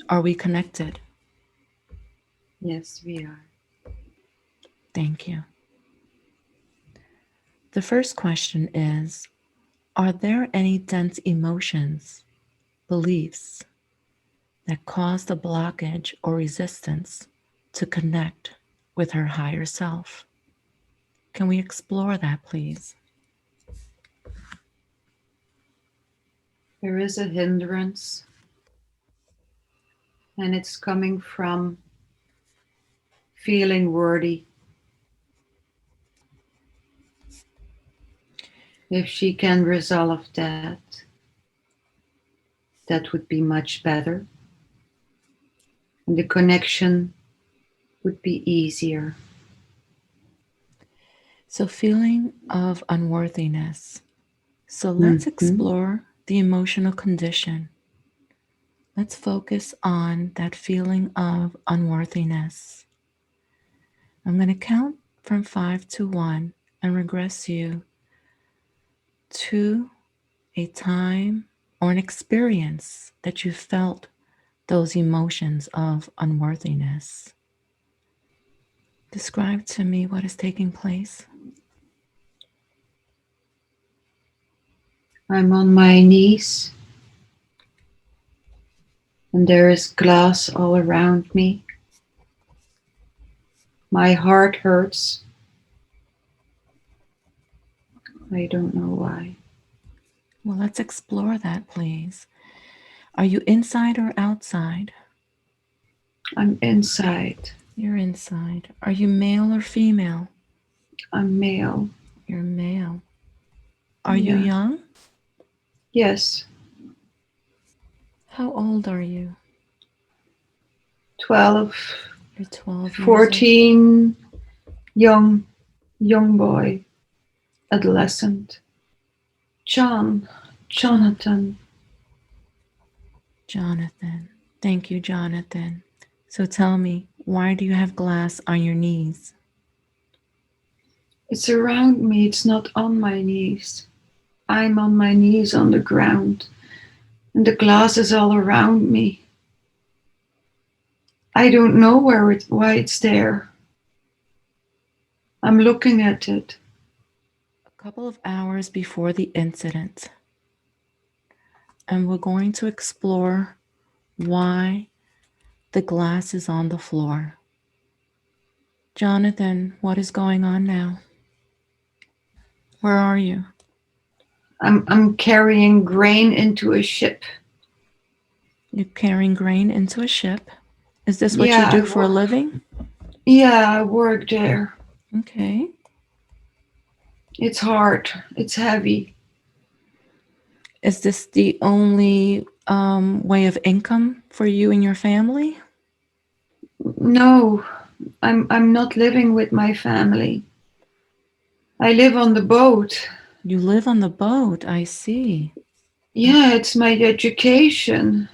Are we connected? Yes, we are. Thank you. The first question is, are there any dense emotions, beliefs that caused a blockage or resistance to connect with her higher self? Can we explore that, please? There is a hindrance, and it's coming from feeling worthy. If she can resolve that, that would be much better. And the connection would be easier. So, feeling of unworthiness. So, let's Mm-hmm. explore the emotional condition. Let's focus on that feeling of unworthiness. I'm going to count from 5 to 1 and regress you to a time or an experience that you felt those emotions of unworthiness. Describe to me what is taking place. I'm on my knees, and there is glass all around me. My heart hurts. I don't know why. Well, let's explore that, please. Are you inside or outside? I'm inside. You're inside. Are you male or female? I'm male. You're male. Are you Yeah. young? Yes. How old are you? 12, You're 12 years old. 14, young boy, adolescent. John. Jonathan. Jonathan. Thank you, Jonathan. So tell me, why do you have glass on your knees? It's around me, it's not on my knees. I'm on my knees on the ground, and the glass is all around me. I don't know why it's there. I'm looking at it. A couple of hours before the incident, and we're going to explore why the glass is on the floor. Jonathan, what is going on now? Where are you? I'm carrying grain into a ship. You're carrying grain into a ship. Is this what you Yeah, do for a living? I work there. Okay. It's hard. It's heavy. Is this the only way of income for you and your family? No, I'm not living with my family. I live on the boat. You live on the boat, I see. Yeah, it's my education.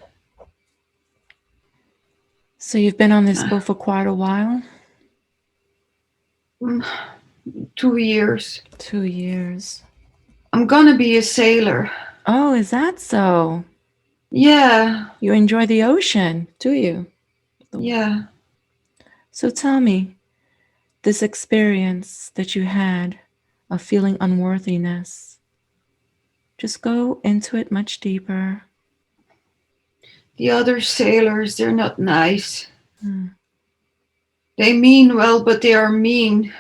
So you've been on this boat for quite a while? Mm, 2 years. 2 years. I'm gonna be a sailor. Oh, is that so? Yeah, You enjoy the ocean, do you? yeah. So tell me, this experience that you had of feeling unworthiness, just go into it much deeper. The other sailors, they're not nice. Hmm. They mean well, but they are mean.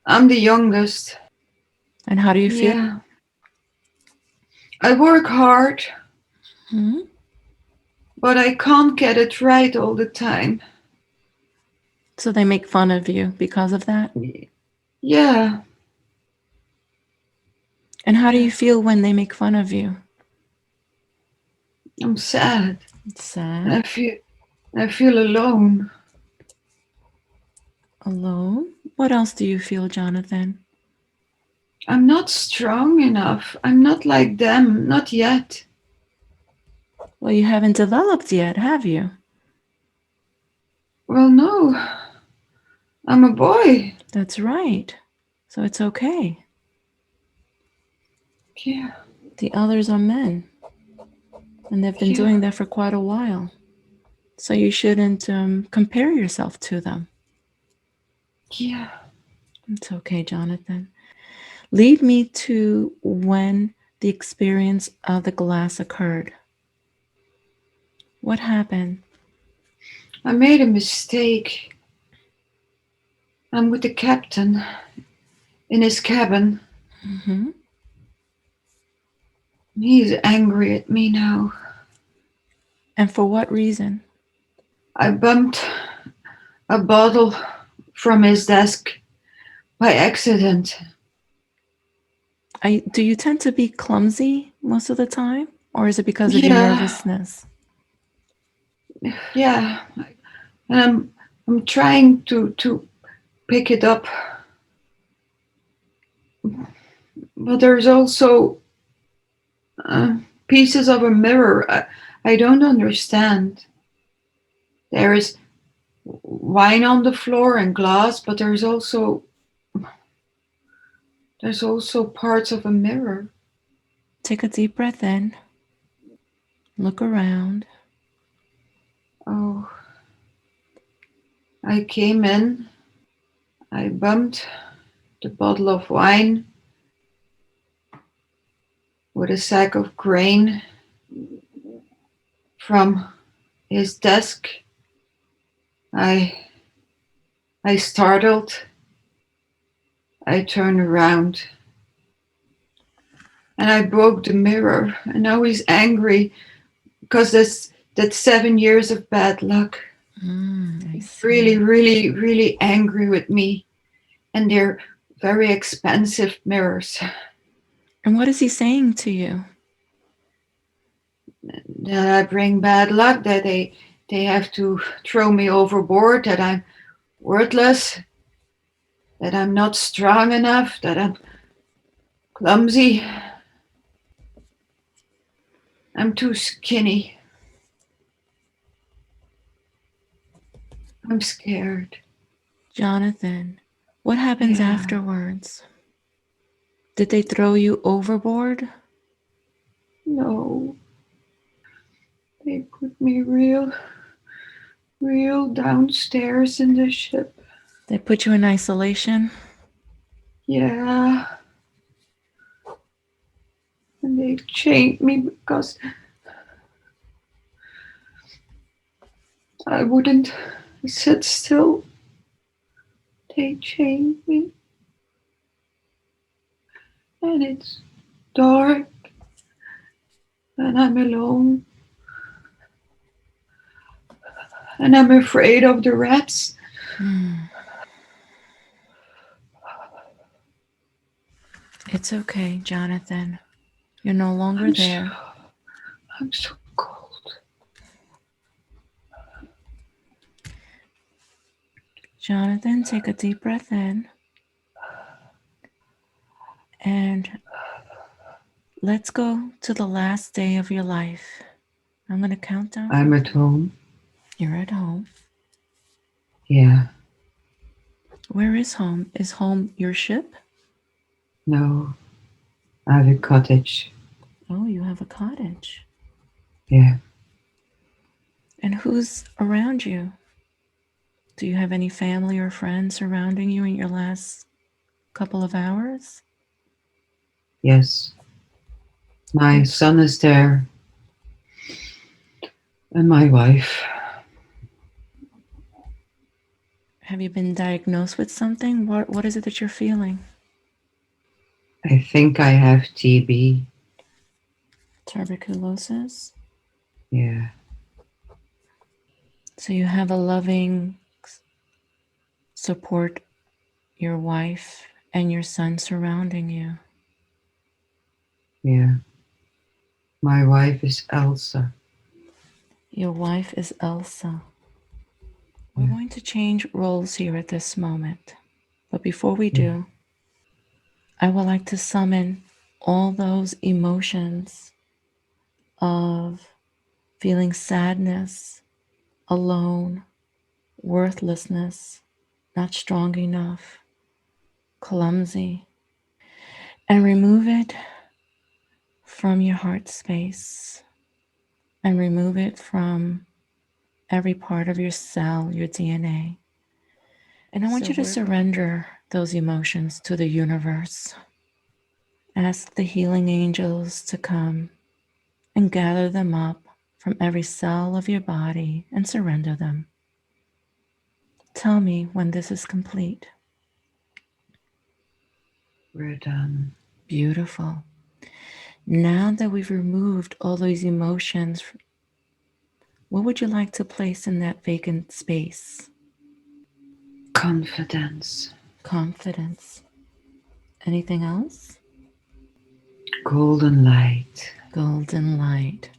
I'm the youngest. And how do you feel? Yeah. I work hard, Hmm? but I can't get it right all the time. So they make fun of you because of that? Yeah, And how do yeah. you feel when they make fun of you? I'm sad. It's sad. I feel alone. Alone? What else do you feel, Jonathan? I'm not strong enough. I'm not like them. Not yet. Well, you haven't developed yet, have you? Well, no. I'm a boy. That's right. So it's okay. Yeah. The others are men. And they've been Yeah. doing that for quite a while. So you shouldn't compare yourself to them. Yeah. It's okay, Jonathan. Lead me to when the experience of the glass occurred. What happened? I made a mistake. I'm with the captain in his cabin. Mm-hmm. He's angry at me now. And for what reason? I bumped a bottle from his desk by accident. Do you tend to be clumsy most of the time? Or is it because of your Yeah, nervousness? yeah. And I'm trying to pick it up, but there's also pieces of a mirror. I don't understand. There is wine on the floor and glass, but there's also parts of a mirror. Take a deep breath in, look around. Oh, I came in, I bumped the bottle of wine with a sack of grain from his desk. I I startled. I turned around and I broke the mirror. And now he's angry because that's 7 years of bad luck. I He's really, see. really, really angry with me. And they're very expensive mirrors. And what is he saying to you? That I bring bad luck, that they have to throw me overboard, that I'm worthless, that I'm not strong enough, that I'm clumsy, I'm too skinny. I'm scared. Jonathan, what happens Yeah. afterwards? Did they throw you overboard? No. They put me real downstairs in the ship. They put you in isolation? Yeah. And they chained me because I wouldn't sit still. They chained me. And it's dark. And I'm alone. And I'm afraid of the rats. Hmm. It's okay, Jonathan. You're no longer I'm so, there. I'm so cold. Jonathan, take a deep breath in and let's go to the last day of your life. I'm going to count down I'm from at 10. home. You're at home. Yeah. Where is home? Is home your ship? No. I have a cottage. Oh, you have a cottage. Yeah. And who's around you? Do you have any family or friends surrounding you in your last couple of hours? Yes. My son is there. And my wife. Have you been diagnosed with something? What is it that you're feeling? I think I have TB. Tuberculosis? Yeah. So you have a loving support, your wife and your son surrounding you. Yeah. My wife is Elsa. Your wife is Elsa. We're Yeah. going to change roles here at this moment. But before we Yeah. do, I would like to summon all those emotions of feeling sadness, alone, worthlessness, not strong enough, clumsy, and remove it from your heart space. and remove it from every part of your cell, your DNA. And I want So you to we're surrender those emotions to the universe. Ask the healing angels to come and gather them up from every cell of your body and surrender them. Tell me when this is complete. we're done. Beautiful. Now that we've removed all those emotions, what would you like to place in that vacant space? Confidence. Confidence. Anything else? Golden light. Golden light.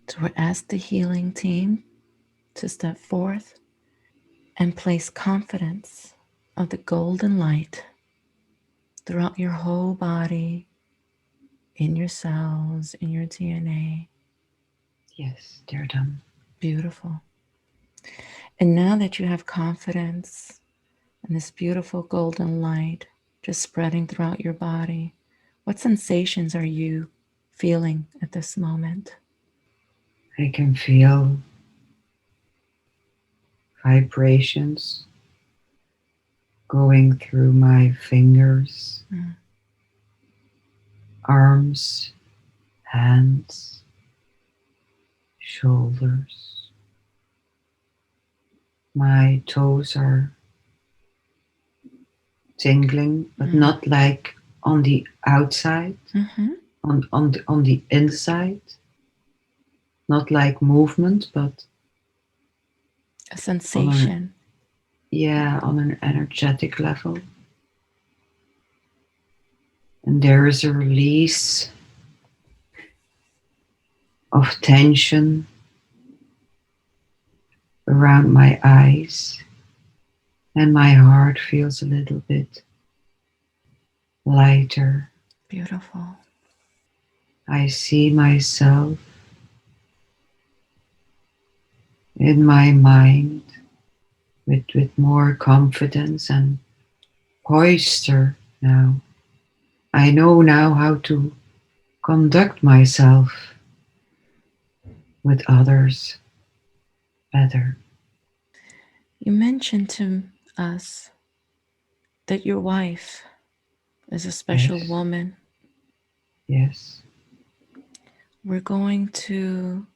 So we ask the healing team to step forth and place confidence of the golden light throughout your whole body, in your cells, in your DNA. Yes, they're done. Beautiful. And now that you have confidence and this beautiful golden light just spreading throughout your body, what sensations are you feeling at this moment? I can feel vibrations going through my fingers, Mm. arms, hands, shoulders. My toes are tingling, but Mm. not like on the outside, Mm-hmm. on the inside. Not like movement, but A on an sensation. yeah, on an energetic level. And there is a release of tension around my eyes, and my heart feels a little bit lighter. Beautiful. I see myself in my mind with more confidence and poister now. I know now how to conduct myself with others better. You mentioned to us that your wife is a special Yes, woman. yes. We're going to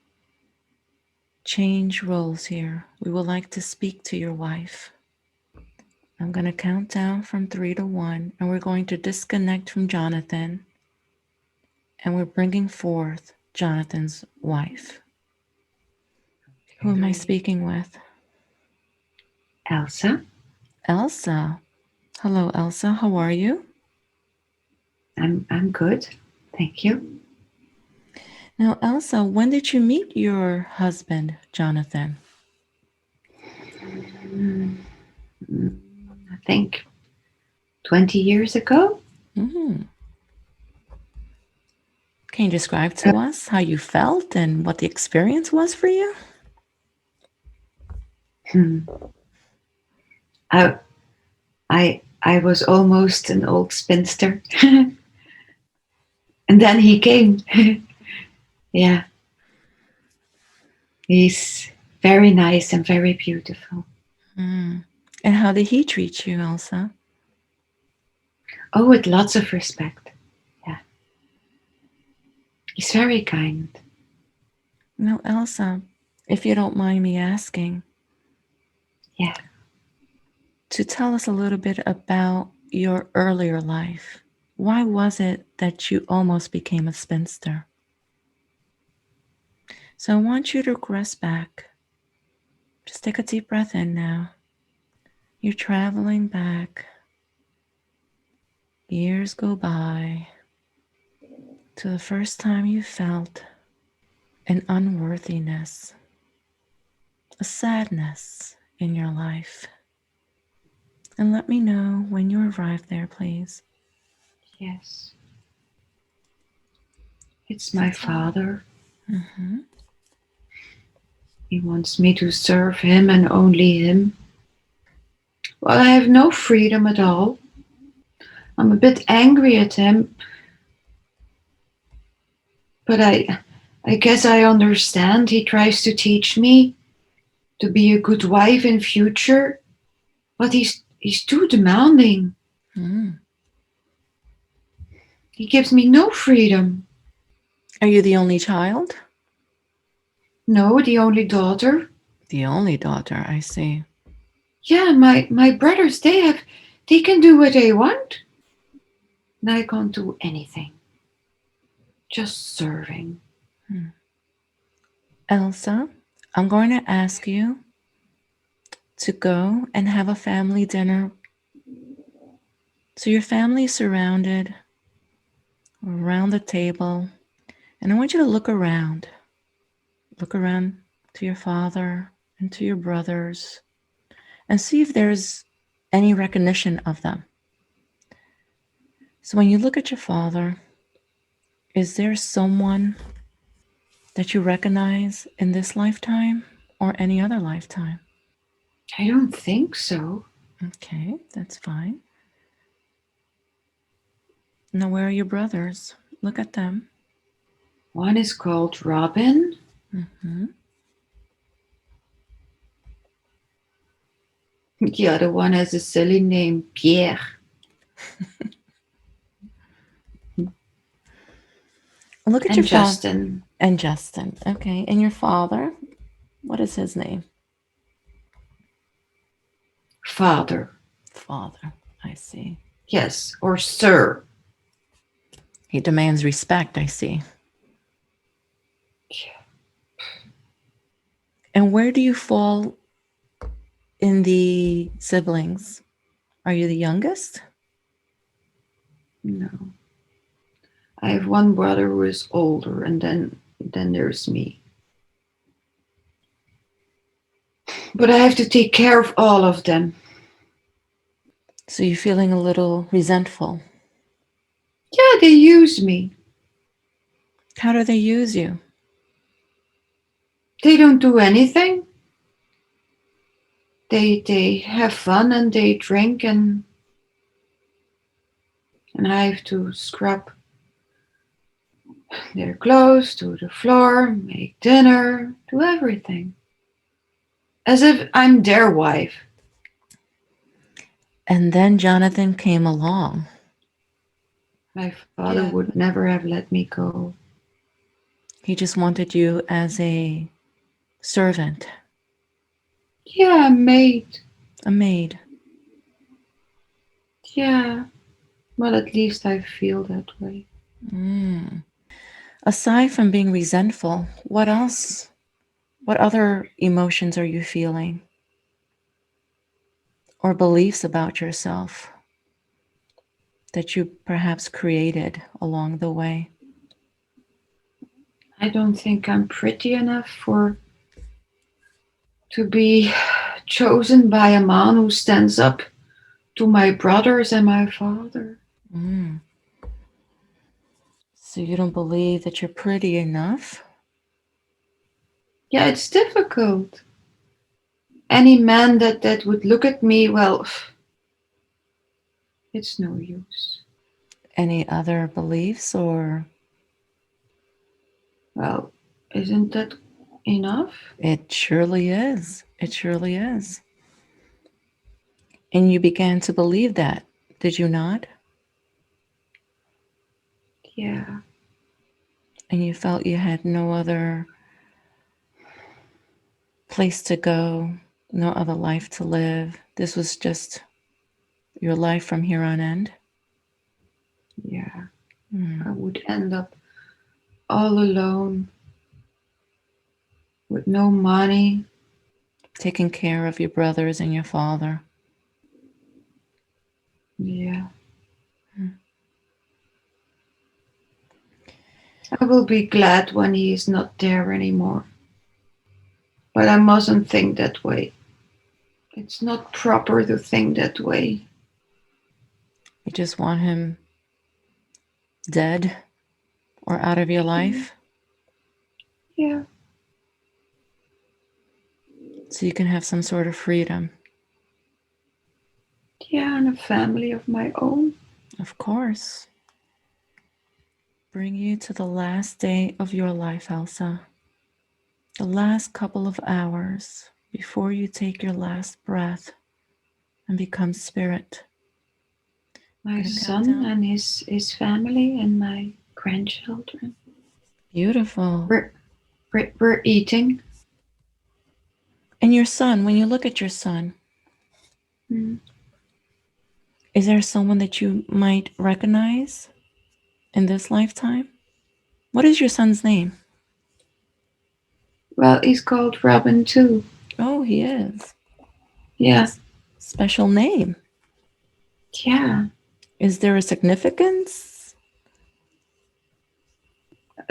change roles here. We would like to speak to your wife. I'm going to count down from 3 to 1, and we're going to disconnect from Jonathan, and we're bringing forth Jonathan's wife. Who am I 3. speaking with? Elsa, Elsa. Hello, Elsa. How are you? I'm good. Thank you. Now, Elsa, when did you meet your husband, Jonathan? Mm, I think 20 years ago. Mm. Can you describe to us how you felt and what the experience was for you? Hmm. I, I was almost an old spinster. And then he came. Yeah, he's very nice and very beautiful. Mm. And how did he treat you, Elsa? Oh, with lots of respect. Yeah, he's very kind. Now, Elsa, if you don't mind me asking, Yeah. to tell us a little bit about your earlier life. Why was it that you almost became a spinster? So I want you to regress back. Just take a deep breath in now. You're traveling back. Years go by to the first time you felt an unworthiness, a sadness in your life. And let me know when you arrive there, please. Yes. It's my father. Mm-hmm. He wants me to serve him and only him. Well, I have no freedom at all. I'm a bit angry at him, but I guess I understand. He tries to teach me to be a good wife in future, but he's too demanding. Mm. He gives me no freedom. Are you the only child? No, the only daughter. The only daughter, I see. Yeah, my brothers, they can do what they want. And I can't do anything. Just serving. Hmm. Elsa, I'm going to ask you to go and have a family dinner. So your family is surrounded around the table, and I want you to look around. Look around to your father and to your brothers and see if there's any recognition of them. So when you look at your father, is there someone that you recognize in this lifetime or any other lifetime? I don't think so. Okay, that's fine. Now, where are your brothers? Look at them. One is called Robin. Mm-hmm. The other one has a silly name, Pierre. Look at your And father. Justin. And Justin. Okay, and your father, what is his name? Father. Father, I see. Yes, or Sir. He demands respect, I see. And where do you fall in the siblings? Are you the youngest? No. I have one brother who is older, and then there's me. But I have to take care of all of them. So you're feeling a little resentful. Yeah, they use me. How do they use you? They don't do anything. They have fun and they drink and I have to scrub their clothes to the floor, make dinner, do everything. As if I'm their wife. And then Jonathan came along. My father would never have let me go. He just wanted you as a servant, Yeah, maid. a maid. Yeah. Well, at least I feel that way. Mm. Aside from being resentful, what else? What other emotions are you feeling? Or beliefs about yourself that you perhaps created along the way? I don't think I'm pretty enough to be chosen by a man who stands up to my brothers and my father. Mm. So you don't believe that you're pretty enough? Yeah, it's difficult. Any man that would look at me, well, it's no use. Any other beliefs or? Well, isn't that enough? It surely is. It surely is. And you began to believe that, did you not? Yeah. And you felt you had no other place to go, no other life to live. This was just your life from here on end. Yeah. Mm. I would end up all alone with no money. Taking care of your brothers and your father. Yeah. Mm. I will be glad when he is not there anymore. But I mustn't think that way. It's not proper to think that way. You just want him dead or out of your life Yeah. so you can have some sort of freedom. Yeah, and a family of my own. Of course. bring you to the last day of your life, Elsa. The last couple of hours before you take your last breath and become spirit. My Gonna count son down. and his family and my grandchildren. Beautiful. We're eating. And your son, when you look at your son, Mm. is there someone that you might recognize in this lifetime? What is your son's name? Well, he's called Robin too. Oh, he is. Yeah, That's a special name. yeah. Is there a significance?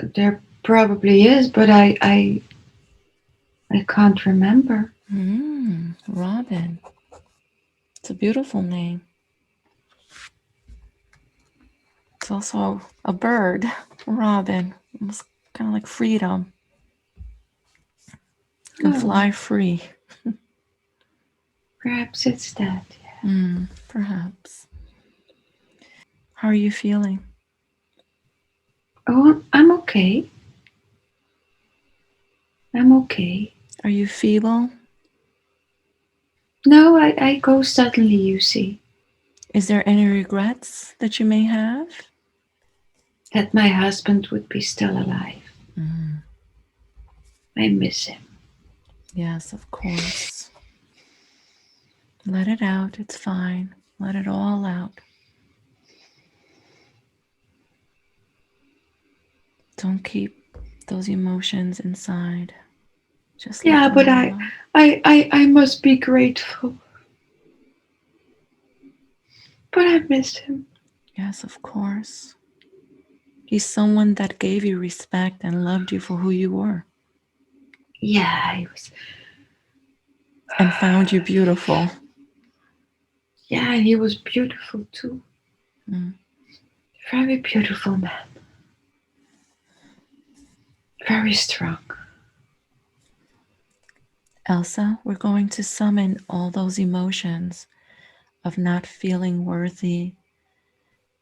There probably is, but I can't remember. Robin. It's a beautiful name. It's also a bird, Robin. It's kind of like freedom. You can Oh, fly free. perhaps it's that. Perhaps. How are you feeling? Oh, I'm okay. I'm okay. Are you feeble? No, I go suddenly, you see. Is there any regrets that you may have? That my husband would be still alive. I miss him. Yes, of course. Let it out. It's fine. Let it all out. Don't keep those emotions inside. Just let Yeah, them but all out. I must be grateful. But I missed him. Yes, of course. He's someone that gave you respect and loved you for who you were Yeah, he was. and found you beautiful. Yeah, he was beautiful too. Mm. Very beautiful man. Very strong. Elsa, we're going to summon all those emotions of not feeling worthy,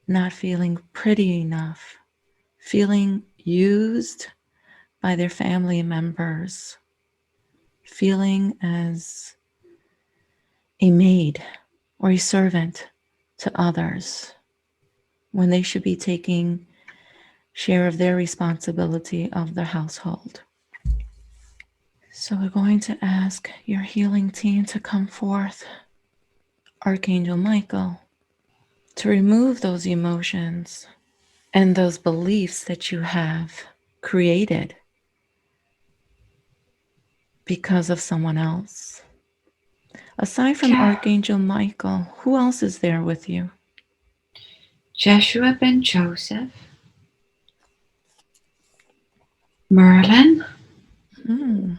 not feeling pretty enough, feeling used by their family members, feeling as a maid or a servant to others when they should be taking share of their responsibility of the household. So we're going to ask your healing team to come forth, Archangel Michael, to remove those emotions and those beliefs that you have created because of someone else. Aside from Yeah. Archangel Michael, who else is there with you? Joshua ben Joseph. Merlin. Hmm.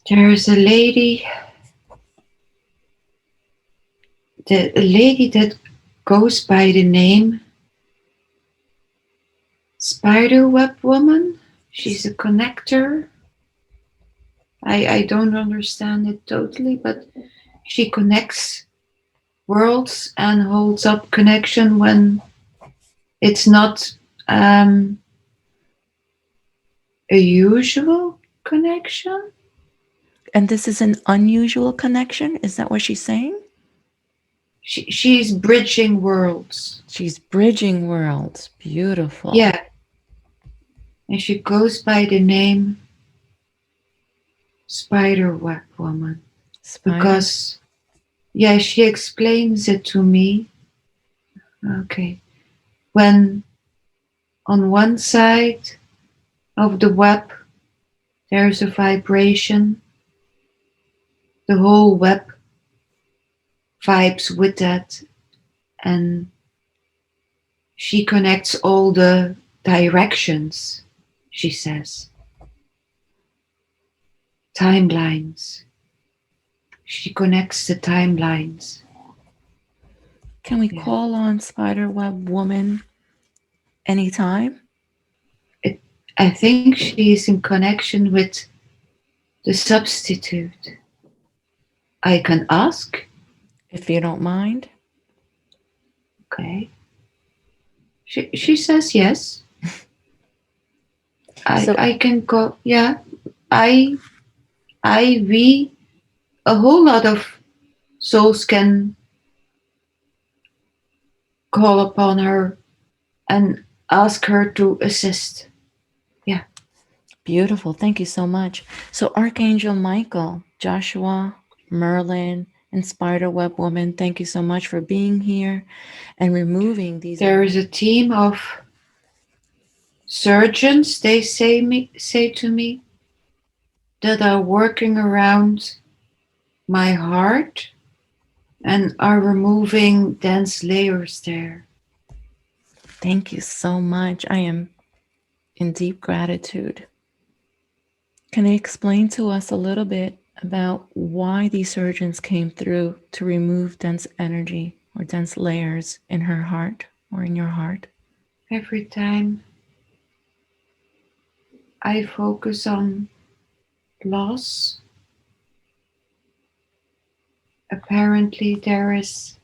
There's a lady. A lady that goes by the name Spiderweb Woman. She's a connector. I don't understand it totally, but she connects worlds and holds up connection when it's not a usual connection. And this is an unusual connection? Is that what she's saying? She's bridging worlds. She's bridging worlds. Beautiful. Yeah, and she goes by the name Spiderweb Woman Spider. because, yeah, she explains it to me. Okay, when on one side of the web there's a vibration, the whole web vibes with that, and she connects all the directions, she says. Timelines. She connects the timelines. Can we Yeah. call on Spiderweb Woman anytime? I think she is in connection with the substitute. I can ask. If you don't mind. Okay. She says yes. I So, I can go. Yeah, I we a whole lot of souls can call upon her and ask her to assist. Yeah. beautiful. Thank you so much. So, Archangel Michael, Joshua, Merlin, and Spiderweb Woman, thank you so much for being here and removing these. There is a team of surgeons, they say to me, that are working around my heart and are removing dense layers there. Thank you so much. I am in deep gratitude. Can you explain to us a little bit about why these surgeons came through to remove dense energy or dense layers in her heart or in your heart? Every time I focus on loss, apparently there is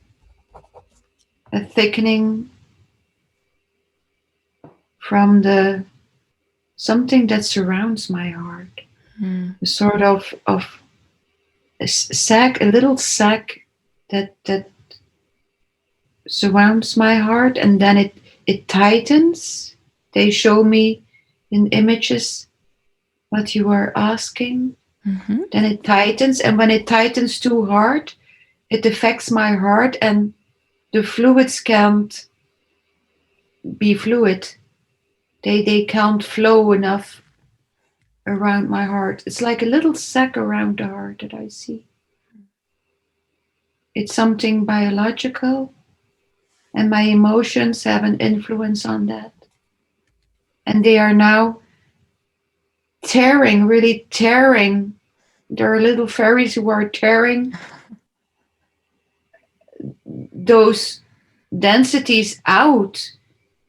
a thickening from the something that surrounds my heart. Mm. A sort of a sack, a little sack that surrounds my heart, and then it tightens. They show me in images what you are asking. Mm-hmm. Then it tightens, and when it tightens too hard, it affects my heart, and the fluids can't be fluid. They can't flow enough around my heart. It's like a little sac around the heart that I see. It's something biological, and my emotions have an influence on that. And they are now tearing, really tearing. There are little fairies who are tearing those densities out.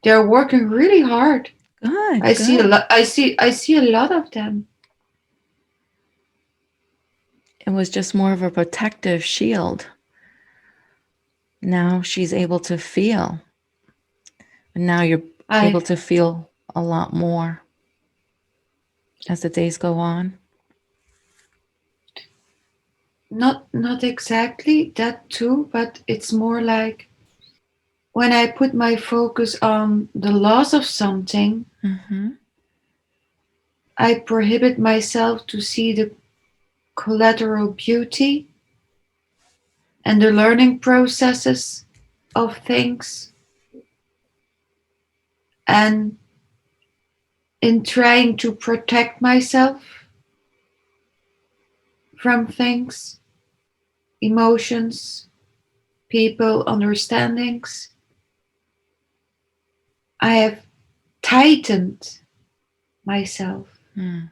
They're working really hard. Good, I see a good. lot. I see a lot of them. It was just more of a protective shield. Now she's able to feel. And now you're able I to feel a lot more as the days go on. not exactly that too, but it's more like when I put my focus on the loss of something, Mm-hmm. I prohibit myself to see the collateral beauty and the learning processes of things. And in trying to protect myself from things, emotions, people, understandings, I have tightened myself. Mm.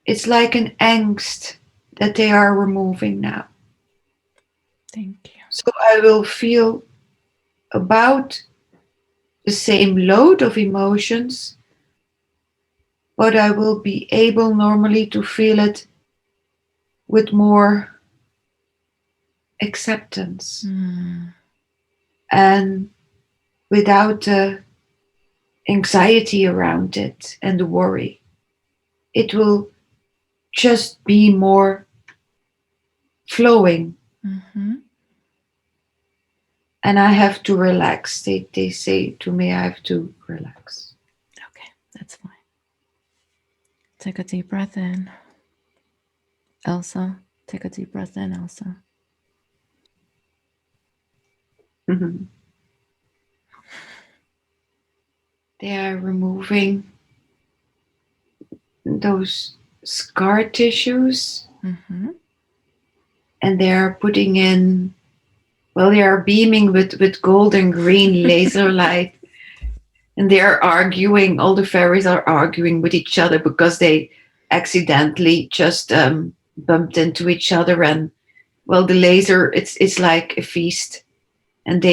It's like an angst that they are removing now. Thank you. So I will feel about the same load of emotions, but I will be able normally to feel it with more acceptance Mm. and without the anxiety around it and the worry. It will just be more flowing, Mm-hmm. and I have to relax. They say to me, I have to relax. Okay, that's fine. Take a deep breath in. Elsa, take a deep breath in, Elsa. Mhm. They are removing those scar tissues, Mm-hmm. and they are putting in, well, they are beaming with golden green laser light, and they are arguing. All the fairies are arguing with each other because they accidentally just bumped into each other. And well, the laser, it's like a feast, and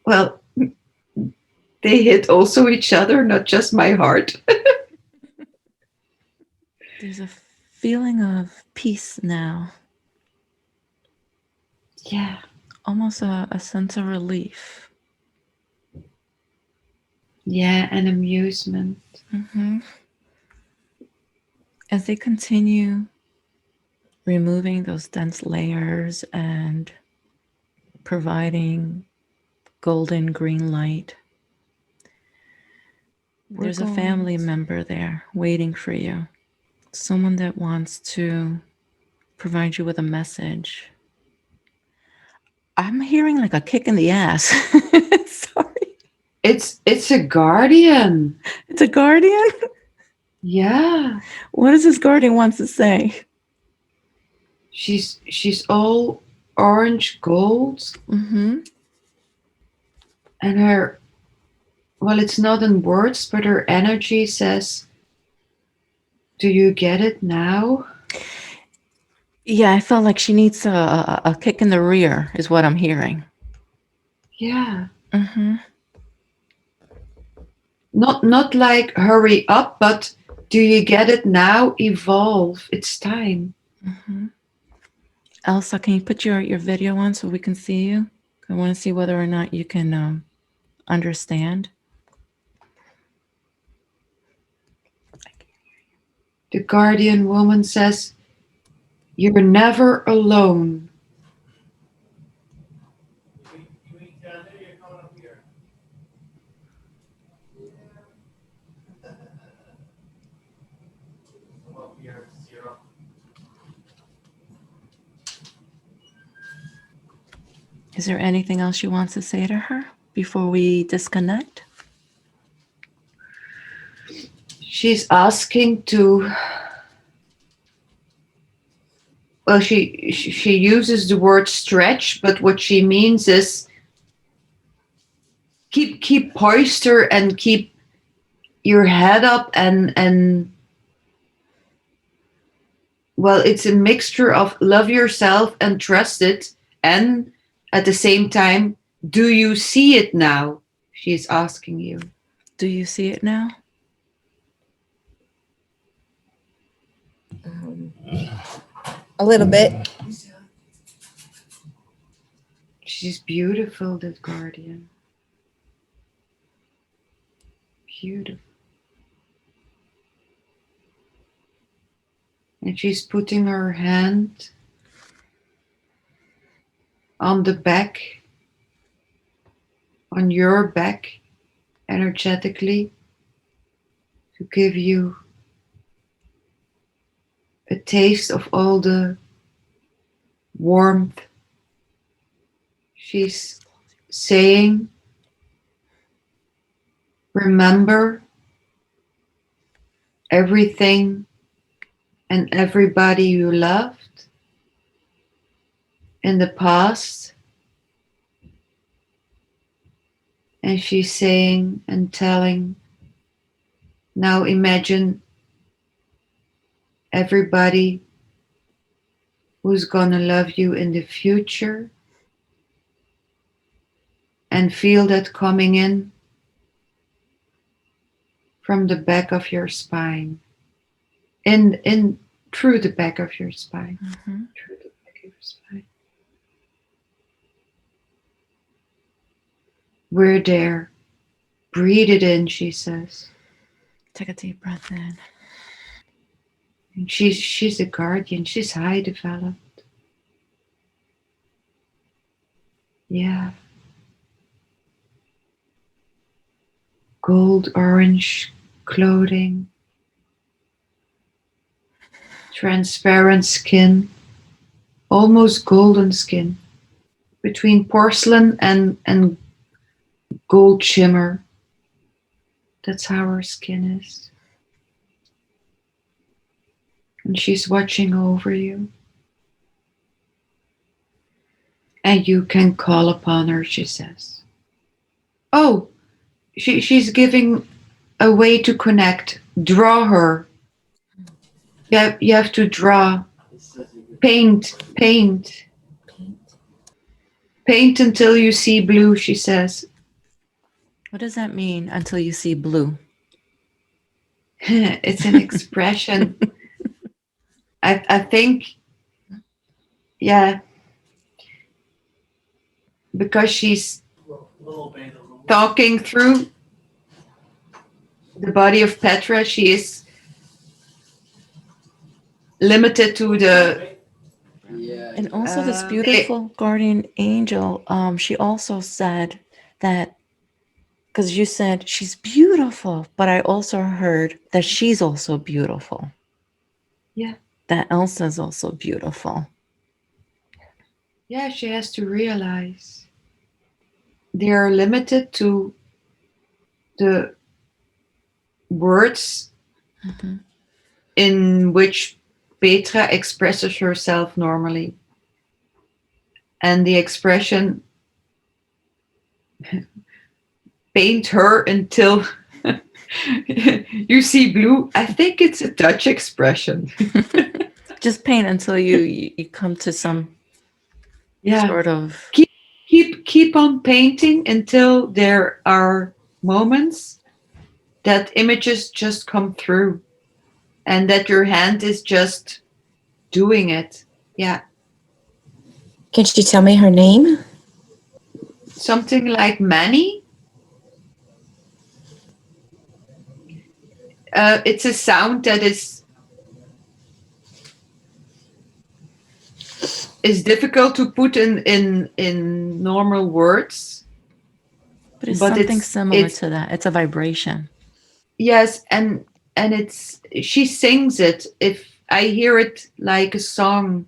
well, they hit also each other, not just my heart. There's a feeling of peace now, Yeah. almost a sense of relief. Yeah, and amusement. Mm-hmm. As they continue removing those dense layers and providing golden green light, there's a family member there waiting for you. Someone that wants to provide you with a message. I'm hearing like a kick in the ass. Sorry. It's a guardian. It's a guardian? Yeah. What does this guardian want to say? She's all orange gold. Mm-hmm. And her, well, it's not in words, but her energy says, do you get it now? Yeah, I felt like she needs a kick in the rear, is what I'm hearing. Yeah. Mm-hmm. Not like hurry up, but do you get it now? Evolve. It's time. Mm-hmm. Elsa, can you put your video on so we can see you? I want to see whether or not you can understand. The guardian woman says, you're never alone. Is there anything else you want to say to her before we disconnect? She's asking to, well, she uses the word stretch, but what she means is keep poised and keep your head up and well, it's a mixture of love yourself and trust it, and at the same time, do you see it now? She's asking you. Do you see it now? A little bit. She's beautiful, that guardian. Beautiful. And she's putting her hand on the back, on your back, energetically, to give you a taste of all the warmth. She's saying, remember everything and everybody you loved in the past. And she's saying and telling, now imagine everybody who's gonna love you in the future, and feel that coming in from the back of your spine, in through the back of your spine, Mm-hmm. through the back of your spine. We're there. Breathe it in, she says. Take a deep breath in. And she's a guardian. She's high developed. Yeah. Gold orange clothing, transparent skin, almost golden skin, between porcelain and gold shimmer. That's how her skin is. And she's watching over you. And you can call upon her, she says. Oh, she's giving a way to connect. Draw her. You have to draw. Paint, paint. Paint until you see blue, she says. What does that mean until you see blue? It's an expression. I think, yeah, because she's talking through the body of Petra, she is limited to the. And also this Okay. beautiful guardian angel, she also said that, because you said she's beautiful, but I also heard that she's also beautiful. Yeah. That Elsa is also beautiful. Yeah, she has to realize they are limited to the words in which Petra expresses herself normally. And the expression paint her until you see blue. I think it's a Dutch expression. Just paint until you come to some sort of Keep on painting until there are moments that images just come through and that your hand is just doing it. Yeah. Can she tell me her name? Something like Manny. It's a sound that is difficult to put in normal words. but it's But something similar it's to that. It's a vibration. yes, and it's she sings it. If I hear it like a song,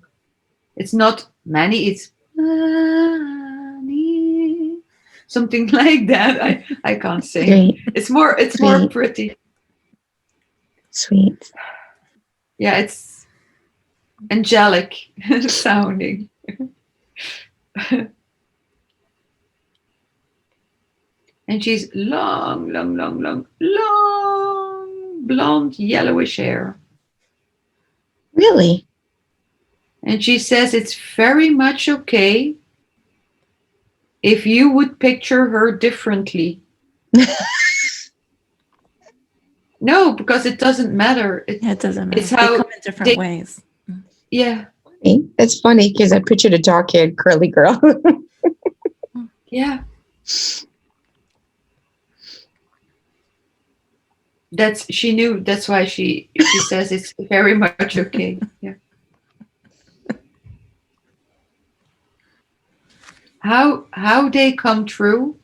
it's not Manny, it's Manny. Something like that. I can't sing. Sweet. It's more Sweet. pretty. Sweet. Yeah, it's angelic sounding. And she's long blonde yellowish hair. Really? And she says it's very much okay if you would picture her differently. No, because it doesn't matter. It doesn't matter. It's how they come in different ways. Yeah. That's funny because I pictured a dark-haired curly girl. Yeah. She knew. That's why she says it's very much okay. Yeah. How they come true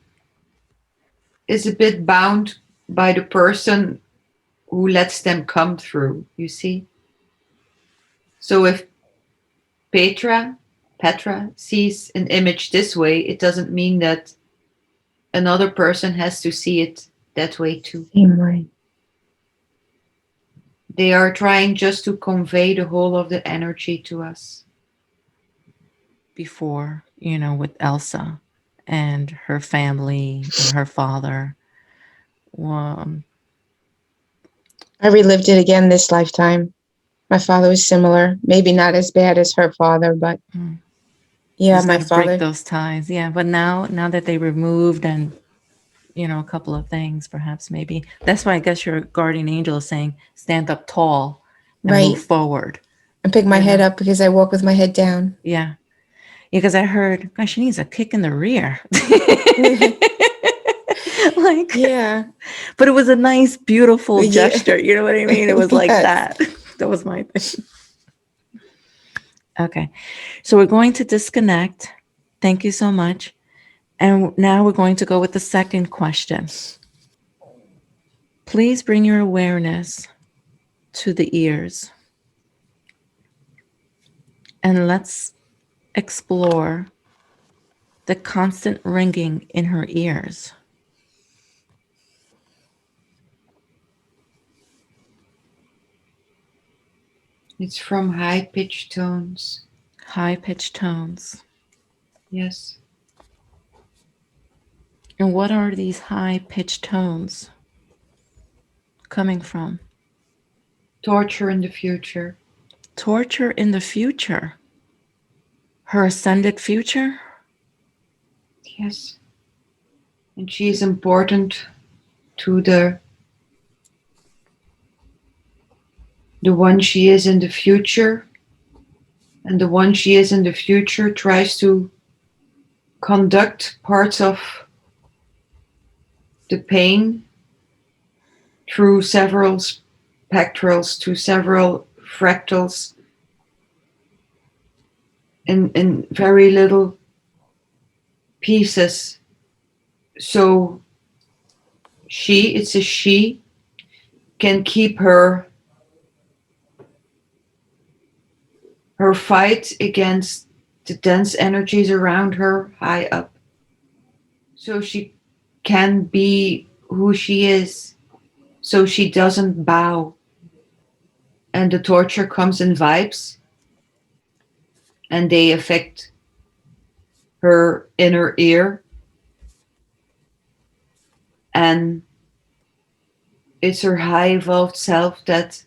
is a bit bound by the person who lets them come through, you see. So if Petra sees an image this way, it doesn't mean that another person has to see it that way too. Same way. They are trying just to convey the whole of the energy to us. Before, with Elsa and her family and her father. I relived it again this lifetime. My father was similar. Maybe not as bad as her father, but yeah, my father. Break those ties. Yeah, but now that they removed and a couple of things, perhaps maybe that's why I guess your guardian angel is saying stand up tall and move forward. And pick my head up because I walk with my head down. Yeah. Because I heard, gosh, she needs a kick in the rear. Yeah. But it was a nice, beautiful gesture. You know what I mean? It was like that. That was my thing. Okay. So we're going to disconnect. Thank you so much. And now we're going to go with the second question. Please bring your awareness to the ears. And let's explore the constant ringing in her ears. It's from high-pitched tones. High-pitched tones. Yes. And what are these high-pitched tones coming from? Torture in the future. Torture in the future? Her ascended future? Yes. And she is important to the one she is in the future. And the one she is in the future tries to conduct parts of the pain through several spectrals to several fractals in very little pieces. So it's a she, can keep her fight against the dense energies around her high up. So she can be who she is. So she doesn't bow. And the torture comes in vibes, and they affect her inner ear. And it's her high evolved self that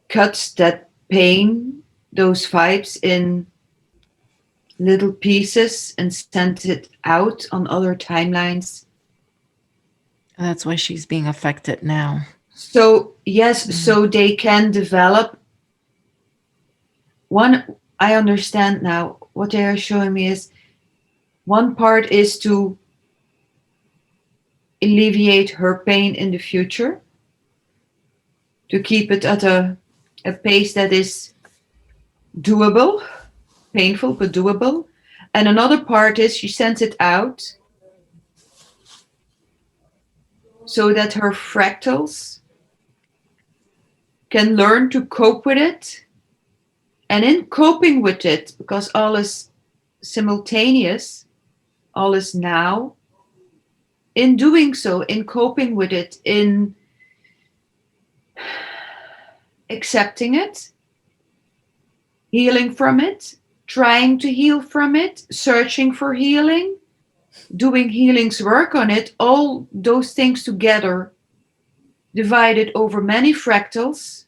cuts that pain, those vibes, in little pieces and sends it out on other timelines. That's why she's being affected now. So, yes, so they can develop. One, I understand now what they are showing me is one part is to alleviate her pain in the future, to keep it at a pace that is doable, painful but doable. And another part is she sends it out so that her fractals can learn to cope with it. And in coping with it, because all is simultaneous, all is now, in doing so, in coping with it, in accepting it, healing from it, trying to heal from it, searching for healing, doing healing's work on it, all those things together, divided over many fractals,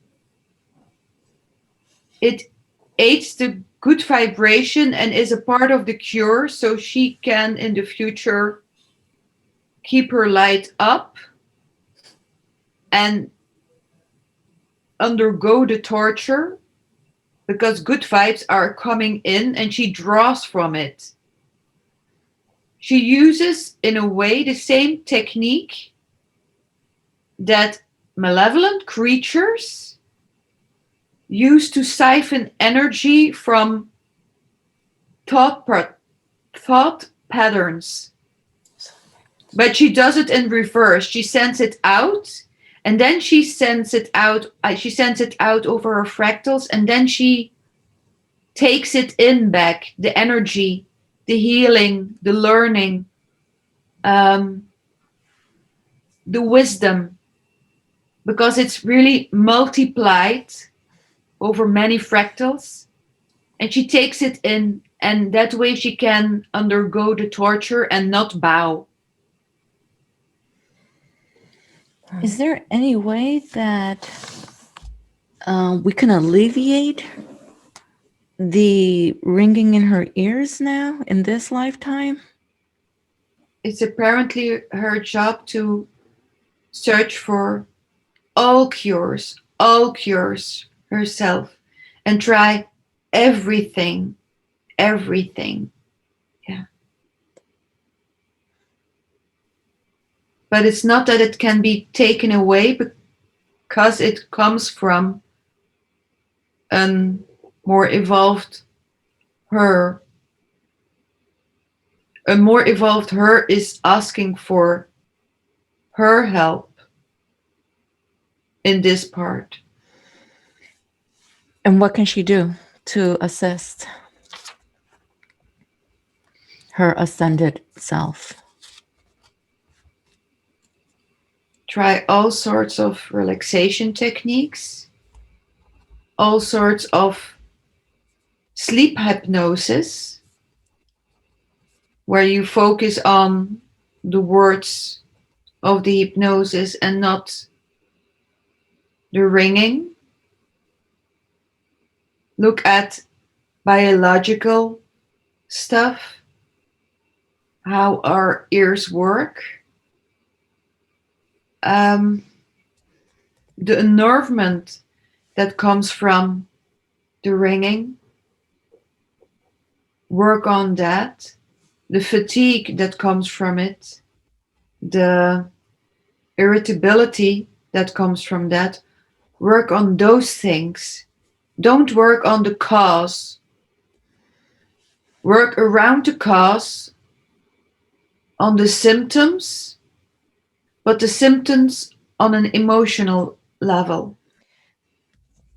it aids the good vibration and is a part of the cure, so she can in the future keep her light up and undergo the torture, because good vibes are coming in and she draws from it. She uses, in a way, the same technique that malevolent creatures use to siphon energy from thought patterns. But she does it in reverse. She sends it out, and then she sends it out. She sends it out over her fractals, and then she takes it in back, the energy, the healing, the learning, the wisdom, because it's really multiplied over many fractals, and she takes it in, and that way she can undergo the torture and not bow. Is there any way that we can alleviate the ringing in her ears now in this lifetime? It's apparently her job to search for all cures herself, and try everything. Yeah. But it's not that it can be taken away, because it comes from a more evolved her. A more evolved her is asking for her help in this part. And what can she do to assist her ascended self? Try all sorts of relaxation techniques, all sorts of sleep hypnosis, where you focus on the words of the hypnosis and not the ringing. Look at biological stuff, how our ears work. The unnervement that comes from the ringing, work on that. The fatigue that comes from it, the irritability that comes from that. Work on those things. Don't work on the cause. Work around the cause, on the symptoms, but the symptoms on an emotional level.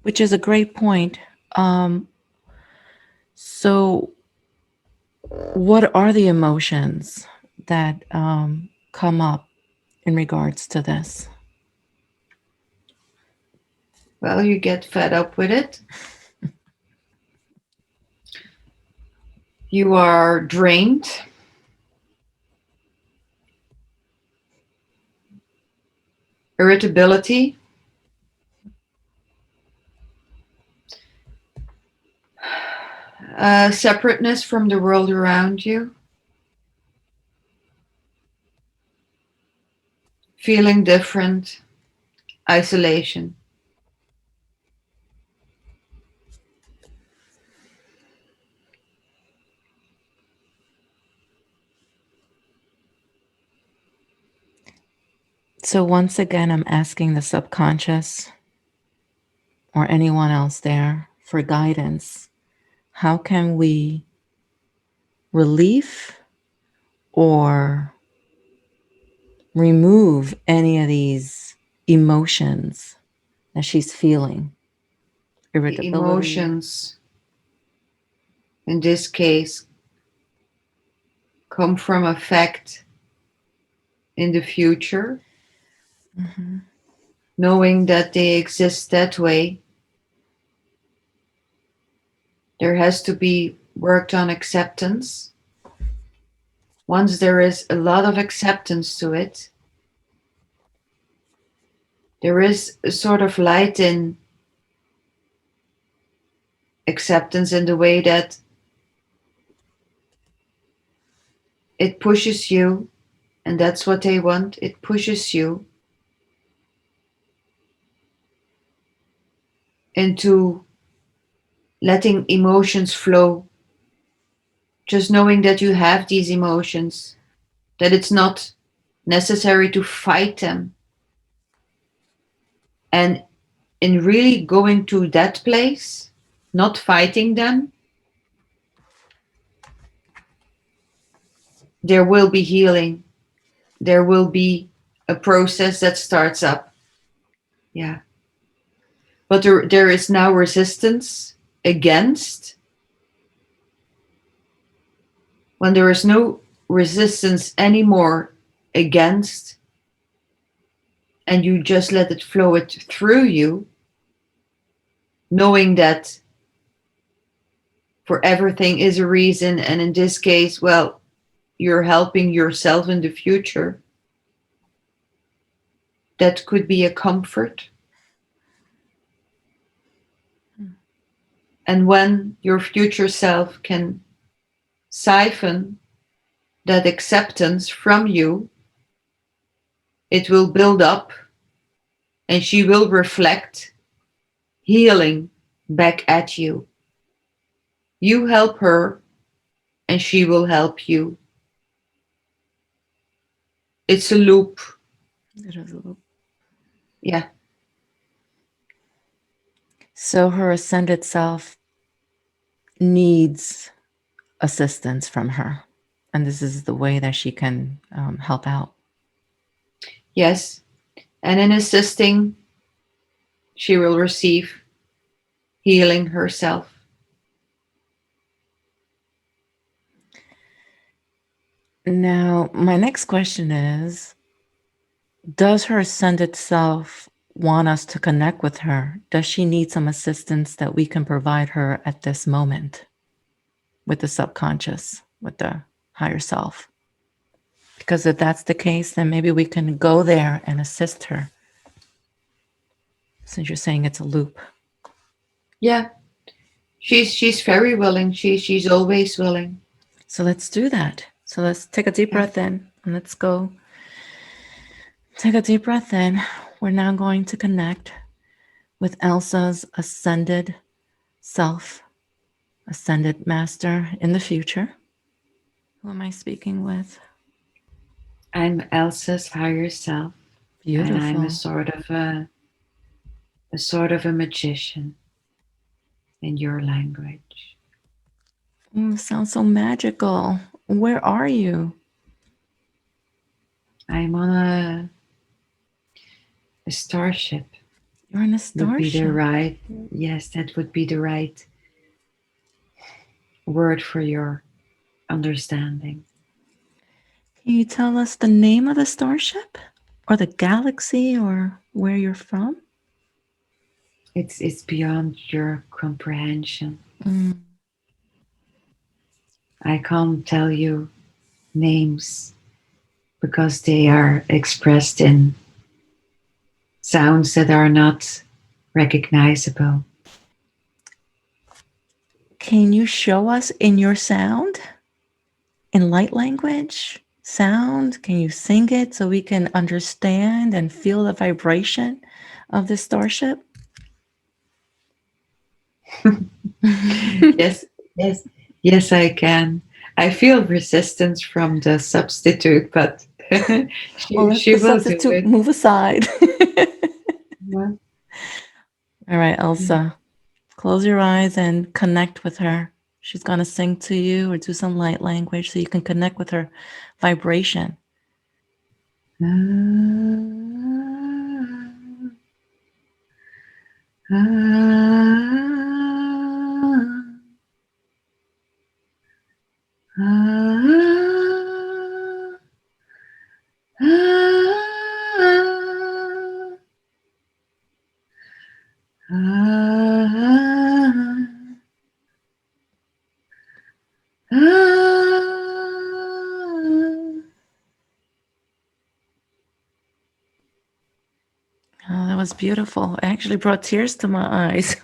Which is a great point. So, what are the emotions that come up in regards to this? Well, you get fed up with it. You are drained. Irritability. Separateness from the world around you. Feeling different. Isolation. So, once again, I'm asking the subconscious or anyone else there for guidance. How can we relieve or remove any of these emotions that she's feeling? The Irritability. emotions, in this case, come from a fact in the future, knowing that they exist that way. There has to be worked on acceptance. Once there is a lot of acceptance to it, there is a sort of light in acceptance in the way that it pushes you, and that's what they want. It pushes you into letting emotions flow, just knowing that you have these emotions, that it's not necessary to fight them. And in really going to that place, not fighting them, there will be healing. There will be a process that starts up. Yeah. But there is now resistance against. When there is no resistance anymore against, and you just let it flow it through you, knowing that for everything is a reason, and in this case, well, you're helping yourself in the future. That could be a comfort. And when your future self can siphon that acceptance from you, it will build up and she will reflect healing back at you. You help her and she will help you. It's a loop. It is a loop. Yeah. So her ascended self needs assistance from her. And this is the way that she can help out. Yes. And in assisting, she will receive healing herself. Now, my next question is, does her ascended self want us to connect with her? Does she need some assistance that we can provide her at this moment with the subconscious, with the higher self? Because if that's the case, then maybe we can go there and assist her, since you're saying it's a loop. Yeah. She's very willing. She's always willing. So let's do that. So let's take a deep breath in and let's go. Take a deep breath in. We're now going to connect with Elsa's ascended self, ascended master in the future. Who am I speaking with? I'm Elsa's higher self. And I'm Beautiful. a sort of a magician in your language. Sounds so magical. Where are you? I'm on a starship. You're in a Would be the starship. right, yes, that would be the right word for your understanding. Can you tell us the name of the starship or the galaxy or where you're from? It's beyond your comprehension. Mm. I can't tell you names because they are expressed in sounds that are not recognizable. Can you show us in your sound? In light language? Sound? Can you sing it so we can understand and feel the vibration of the starship? Yes, yes, yes, I can. I feel resistance from the substitute, but Well, let she the will do substitute it. move aside. Yeah. All right, Elsa, close your eyes and connect with her. She's going to sing to you or do some light language so you can connect with her vibration. Oh, that was beautiful. It actually brought tears to my eyes.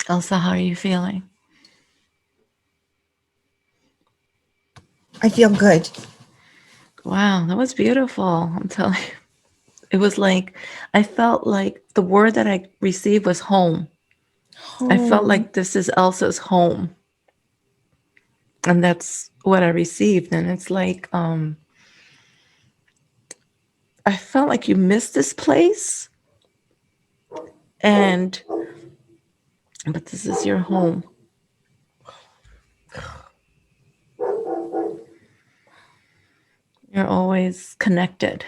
Elsa, how are you feeling? I feel good. Wow, that was beautiful. I'm telling you. It was like, I felt like the word that I received was home. I felt like this is Elsa's home. And that's what I received. And it's like, I felt like you missed this place. But this is your home. You're always connected.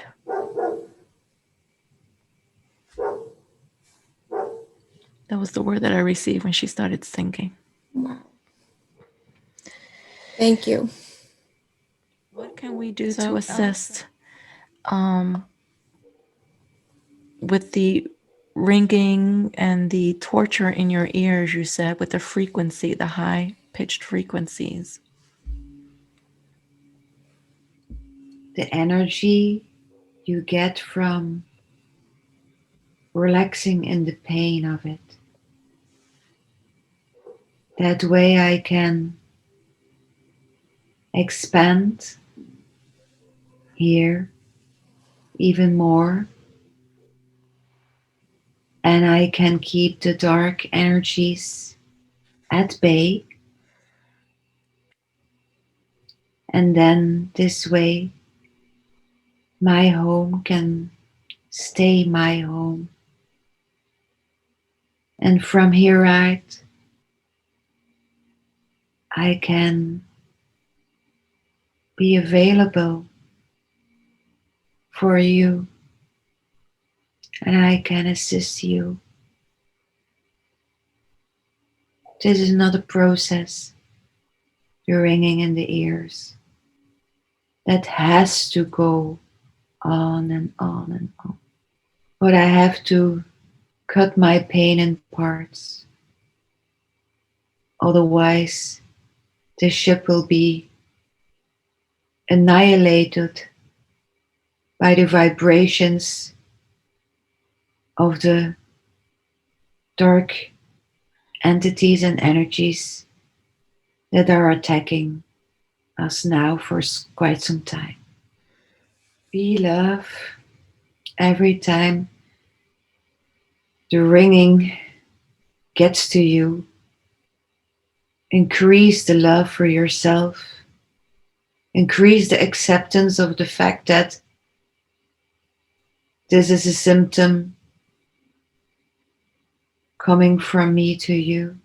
That was the word that I received when she started singing. Thank you. What can we do to assist with the ringing and the torture in your ears, you said, with the frequency, the high pitched frequencies? The energy you get from relaxing in the pain of it. That way I can expand here even more, and I can keep the dark energies at bay. And then this way, my home can stay my home. And from here out, I can be available for you, and I can assist you. This is not a process, the ringing in the ears, that has to go on and on and on. But I have to cut my pain in parts. Otherwise, the ship will be annihilated by the vibrations of the dark entities and energies that are attacking us now for quite some time. Be love every time the ringing gets to you. Increase the love for yourself Increase the acceptance of the fact that this is a symptom coming from me to you.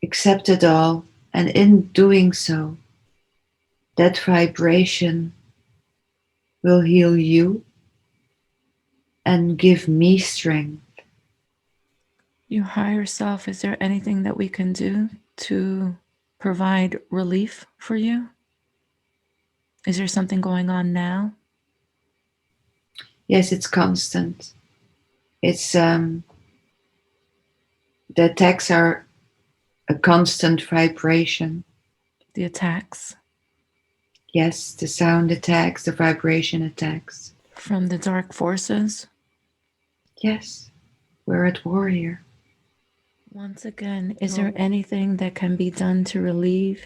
Accept it all, and in doing so, that vibration will heal you and give me strength. Your higher self, is there anything that we can do to provide relief for you? Is there something going on now? Yes, it's constant. It's the attacks are a constant vibration. The attacks Yes, the sound attacks, the vibration attacks. from the dark forces? Yes, we're at war here. Once again, is there anything that can be done to relieve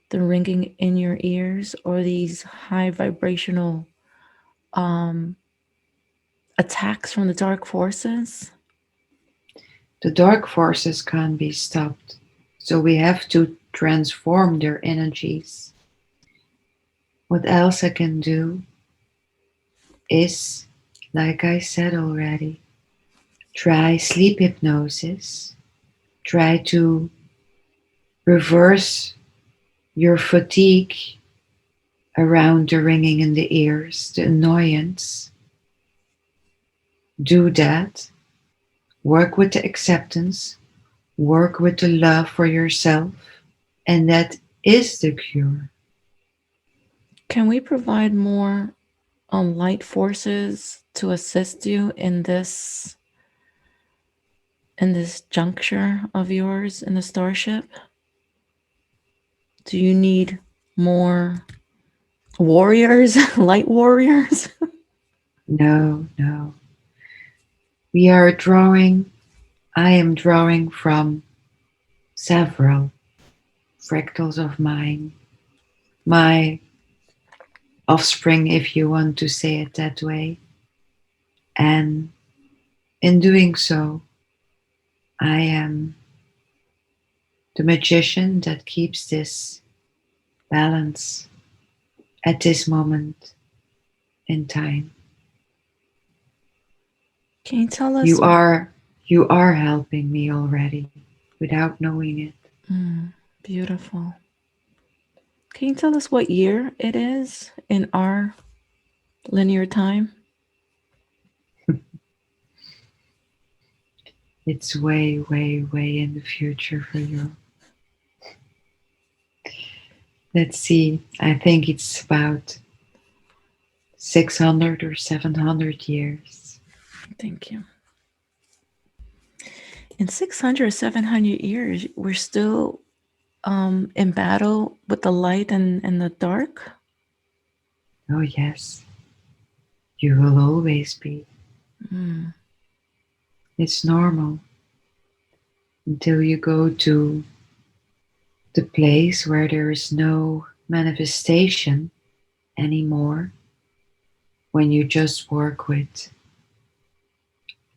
the ringing in your ears or these high vibrational attacks from the dark forces? The dark forces can't be stopped, so we have to transform their energies. What else I can do is, like I said already, try sleep hypnosis. Try to reverse your fatigue around the ringing in the ears, the annoyance. Do that. Work with the acceptance. Work with the love for yourself. And that is the cure. Can we provide more light forces to assist you in this juncture of yours in the starship? Do you need more warriors, light warriors? No, no. We are drawing, I am drawing from several fractals of mine. My offspring, if you want to say it that way. And in doing so, I am the magician that keeps this balance at this moment in time. Can you tell us? You are helping me already without knowing it. Beautiful. Can you tell us what year it is in our linear time? It's way, way, way in the future for you. Let's see. I think it's about 600 or 700 years. Thank you. In 600 or 700 years, we're still in battle with the light and the dark? Oh, yes. You will always be. It's normal until you go to the place where there is no manifestation anymore, when you just work with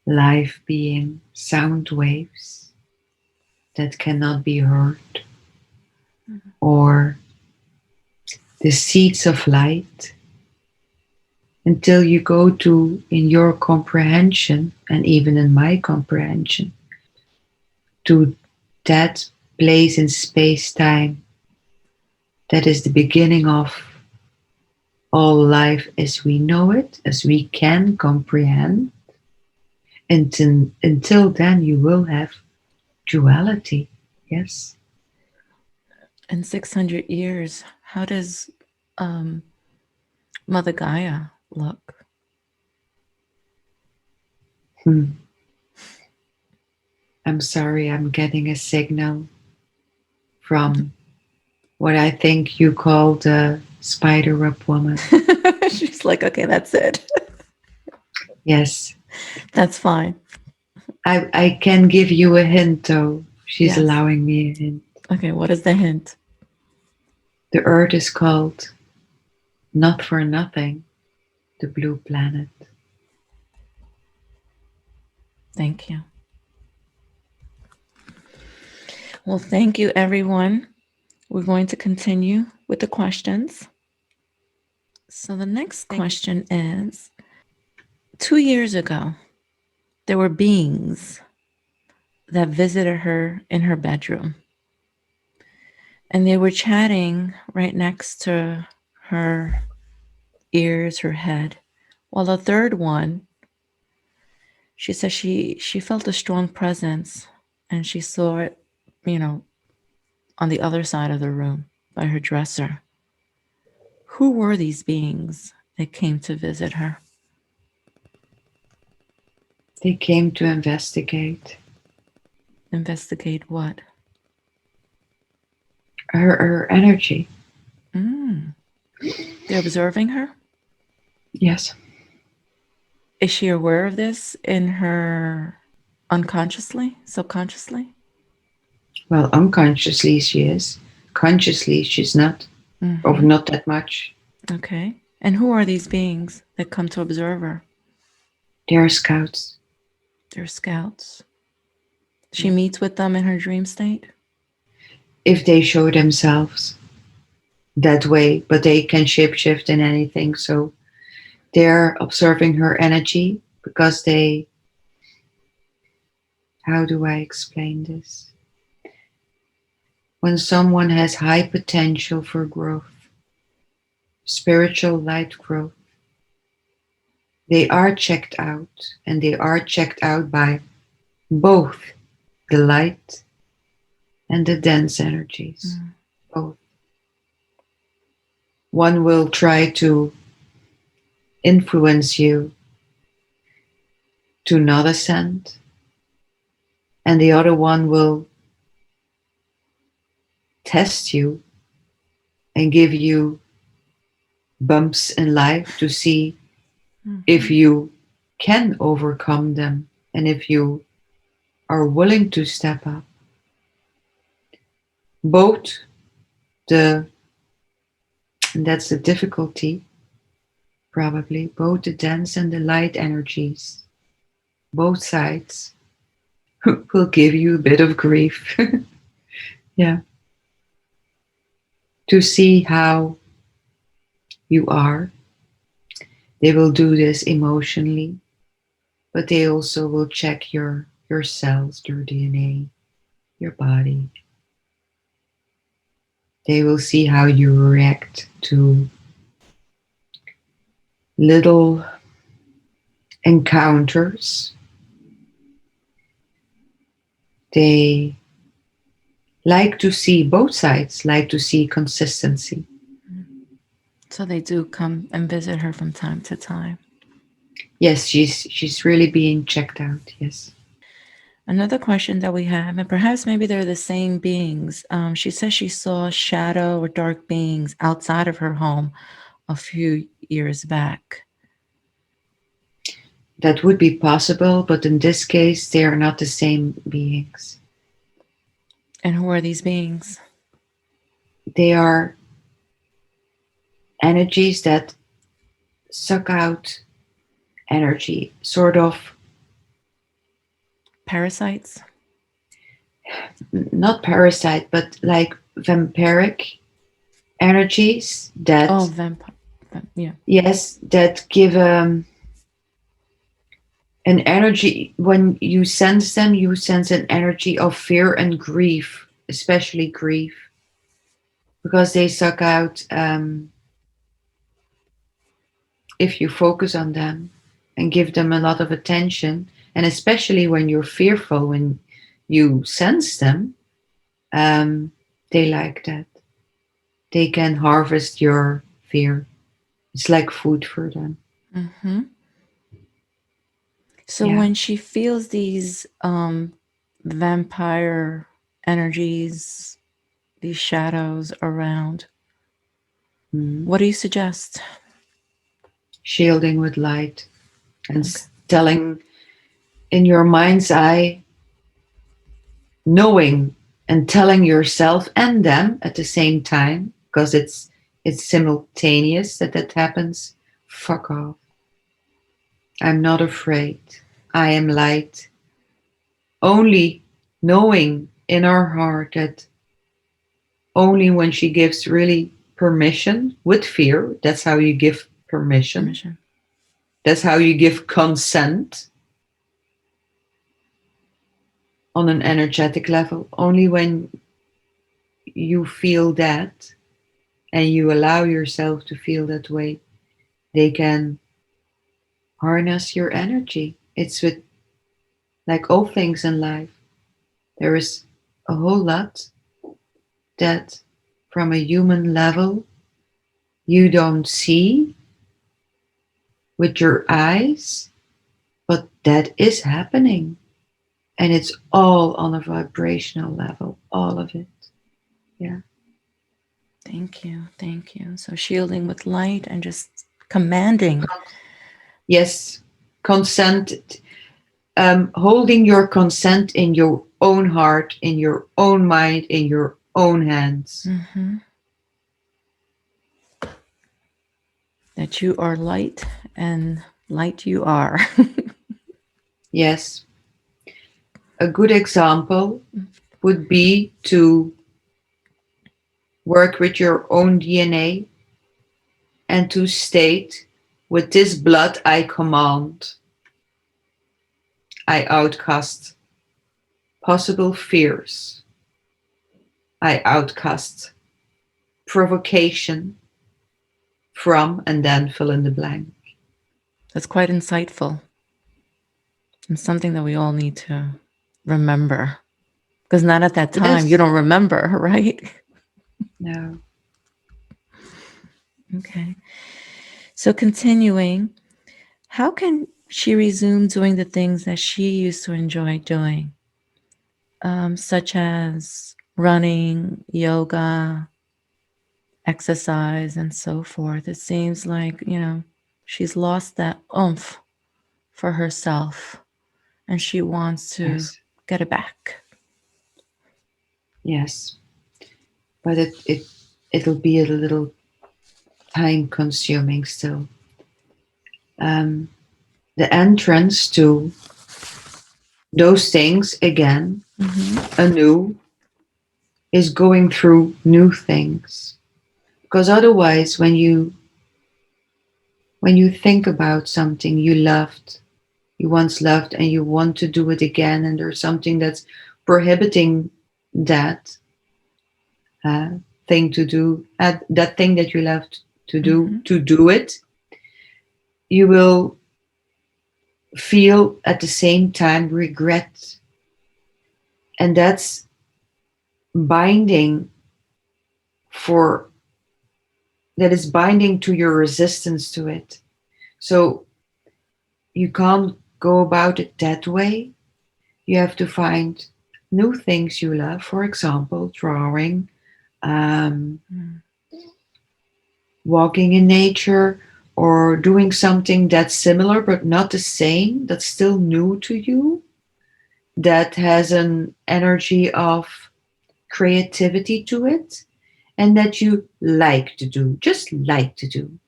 life being sound waves that cannot be heard, or the seeds of light, until you go to, in your comprehension, and even in my comprehension, to that place in space-time that is the beginning of all life as we know it, as we can comprehend. Until then, you will have duality. Yes. In 600 years, how does Mother Gaia look? I'm sorry, I'm getting a signal from what I think you call the spider web woman. She's like, okay, that's it. Yes. That's fine. I can give you a hint, though. She's Yes. allowing me a hint. Okay, what is the hint? The Earth is called, not for nothing, the blue planet. Thank you. Well, thank you, everyone. We're going to continue with the questions. So the next question is, 2 years ago, there were beings that visited her in her bedroom. And they were chatting right next to her ears, her head. While the third one, she said she felt a strong presence and she saw it, on the other side of the room by her dresser. Who were these beings that came to visit her? They came to investigate. Investigate what? Her energy. They're observing her? Yes. Is she aware of this in her unconsciously, subconsciously? Well, unconsciously she is. Consciously she's not. Or not that much. Okay. And who are these beings that come to observe her? They're scouts. They're scouts. She meets with them in her dream state? If they show themselves that way, but they can shapeshift in anything. So they're observing her energy because they, how do I explain this? When someone has high potential for growth, spiritual light growth, they are checked out, and they are checked out by both the light and the dense energies. Both. One will try to influence you to not ascend, and the other one will test you and give you bumps in life to see if you can overcome them and if you are willing to step up. Both and that's the difficulty, probably, both the dense and the light energies, both sides will give you a bit of grief. Yeah. To see how you are. They will do this emotionally, but they also will check your cells, your DNA, your body. They will see how you react to little encounters. They like to see both sides, like to see consistency. So they do come and visit her from time to time. Yes, she's really being checked out. Yes. Another question that we have, and perhaps maybe they're the same beings. She says she saw shadow or dark beings outside of her home a few years back. That would be possible, but in this case, they are not the same beings. And who are these beings? They are energies that suck out energy, sort of. Parasites? Not parasite, but like vampiric energies that. Oh, vampire. Yeah. Yes, that give an energy. When you sense them, you sense an energy of fear and grief, especially grief, because they suck out. If you focus on them and give them a lot of attention, and especially when you're fearful, when you sense them, they like that. They can harvest your fear. It's like food for them. Mm-hmm. So Yeah. when she feels these vampire energies, these shadows around, what do you suggest? Shielding with light and telling in your mind's eye, knowing and telling yourself and them at the same time, because it's simultaneous that happens. Fuck off. I'm not afraid. I am light. Only knowing in our heart that only when she gives really permission with fear. That's how you give permission. That's how you give consent on an energetic level. Only when you feel that and you allow yourself to feel that way, they can harness your energy. It's with, like all things in life, there is a whole lot that from a human level you don't see with your eyes, but that is happening. And it's all on a vibrational level, all of it. Yeah. Thank you. Thank you. So shielding with light and just commanding. Yes, consent, holding your consent in your own heart, in your own mind, in your own hands. Mm-hmm. That you are light and light you are. Yes. A good example would be to work with your own DNA and to state, with this blood I command, I outcast possible fears, I outcast provocation from, and then fill in the blank. That's quite insightful. And something that we all need to remember. Because not at that time, Yes. you don't remember, right? No. Okay. So continuing, how can she resume doing the things that she used to enjoy doing? Such as running, yoga, exercise, and so forth. It seems like, she's lost that oomph for herself and she wants to get it back. Yes. But it'll be a little time consuming still. The entrance to those things again, anew, is going through new things. Because otherwise, when you think about something you loved, you once loved, and you want to do it again, and there's something that's prohibiting that thing to do, that thing that you loved to do it, you will feel at the same time regret. And that's binding that is binding to your resistance to it. So you can't go about it that way. You have to find new things you love. For example, drawing, walking in nature, or doing something that's similar but not the same, that's still new to you, that has an energy of creativity to it, and that you like to do, just like to do.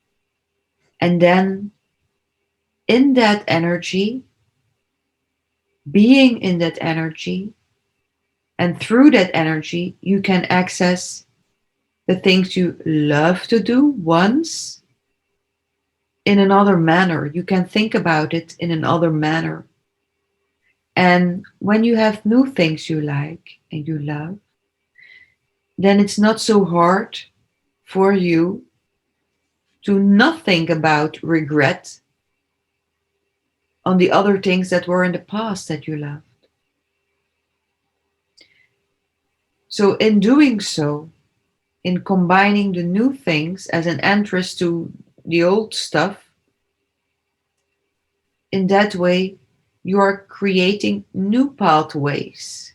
And then in that energy, being in that energy, and through that energy, you can access the things you love to do once in another manner. You can think about it in another manner. And when you have new things you like and you love, then it's not so hard for you to not think about regret on the other things that were in the past that you loved. So in doing so, in combining the new things as an entrance to the old stuff, in that way, you are creating new pathways.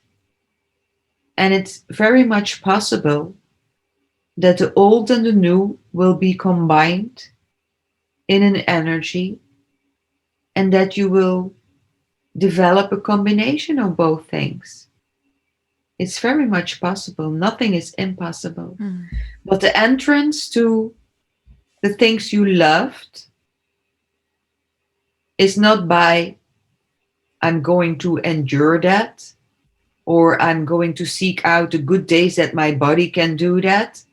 And it's very much possible that the old and the new will be combined in an energy, and that you will develop a combination of both things. It's very much possible. Nothing is impossible. But the entrance to the things you loved is not by, I'm going to endure that, or I'm going to seek out the good days that my body can do that.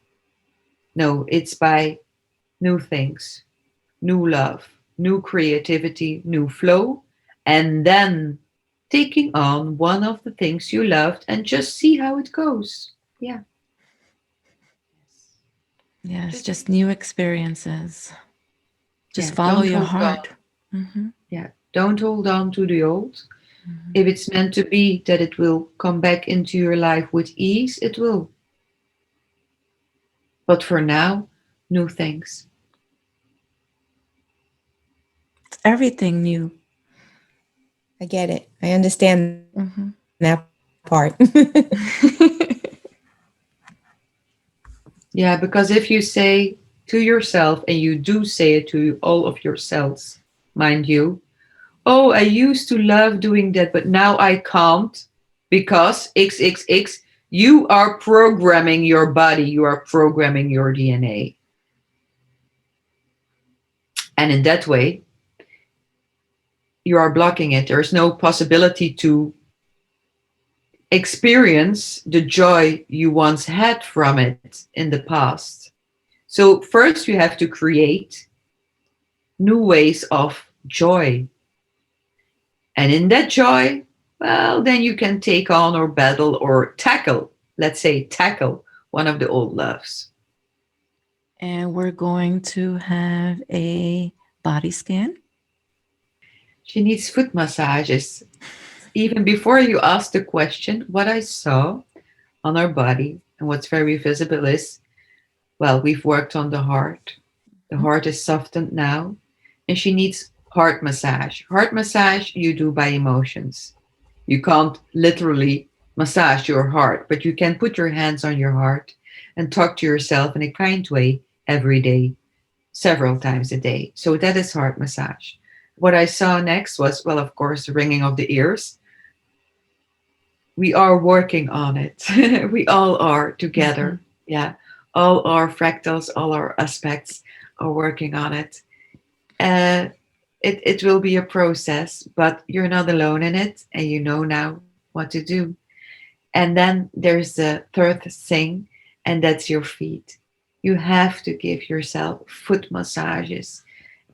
No, it's by new things, new love, new creativity, new flow, and then taking on one of the things you loved and just see how it goes. Yeah. Yes, Just just new experiences. Just yeah, follow don't your hold on. heart. Mm-hmm. Yeah, don't hold on to the old. Mm-hmm. If it's meant to be that it will come back into your life with ease, it will. But for now, new things. Everything new. I get it. I understand that part. Mm-hmm. Yeah, because if you say to yourself, and you do say it to all of yourselves, mind you, oh, I used to love doing that, but now I can't because XXX, you are programming your body, you are programming your DNA. And in that way, you are blocking it. There's no possibility to experience the joy you once had from it in the past. So, first, you have to create new ways of joy. And in that joy, well, then you can take on or battle or tackle, let's say, tackle one of the old loves. And we're going to have a body scan. She needs foot massages. Even before you ask the question, what I saw on her body and what's very visible is, well, we've worked on the heart. The heart is softened now, and she needs heart massage. Heart massage you do by emotions. You can't literally massage your heart, but you can put your hands on your heart and talk to yourself in a kind way every day, several times a day. So that is heart massage. What I saw next was, well, of course, the ringing of the ears. We are working on it. We all are Mm-hmm. together. Yeah. All our fractals, all our aspects are working on it. Uh, it will be a process, but you're not alone in it, and you know now what to do. And then there's the third thing, and that's your feet. You have to give yourself foot massages.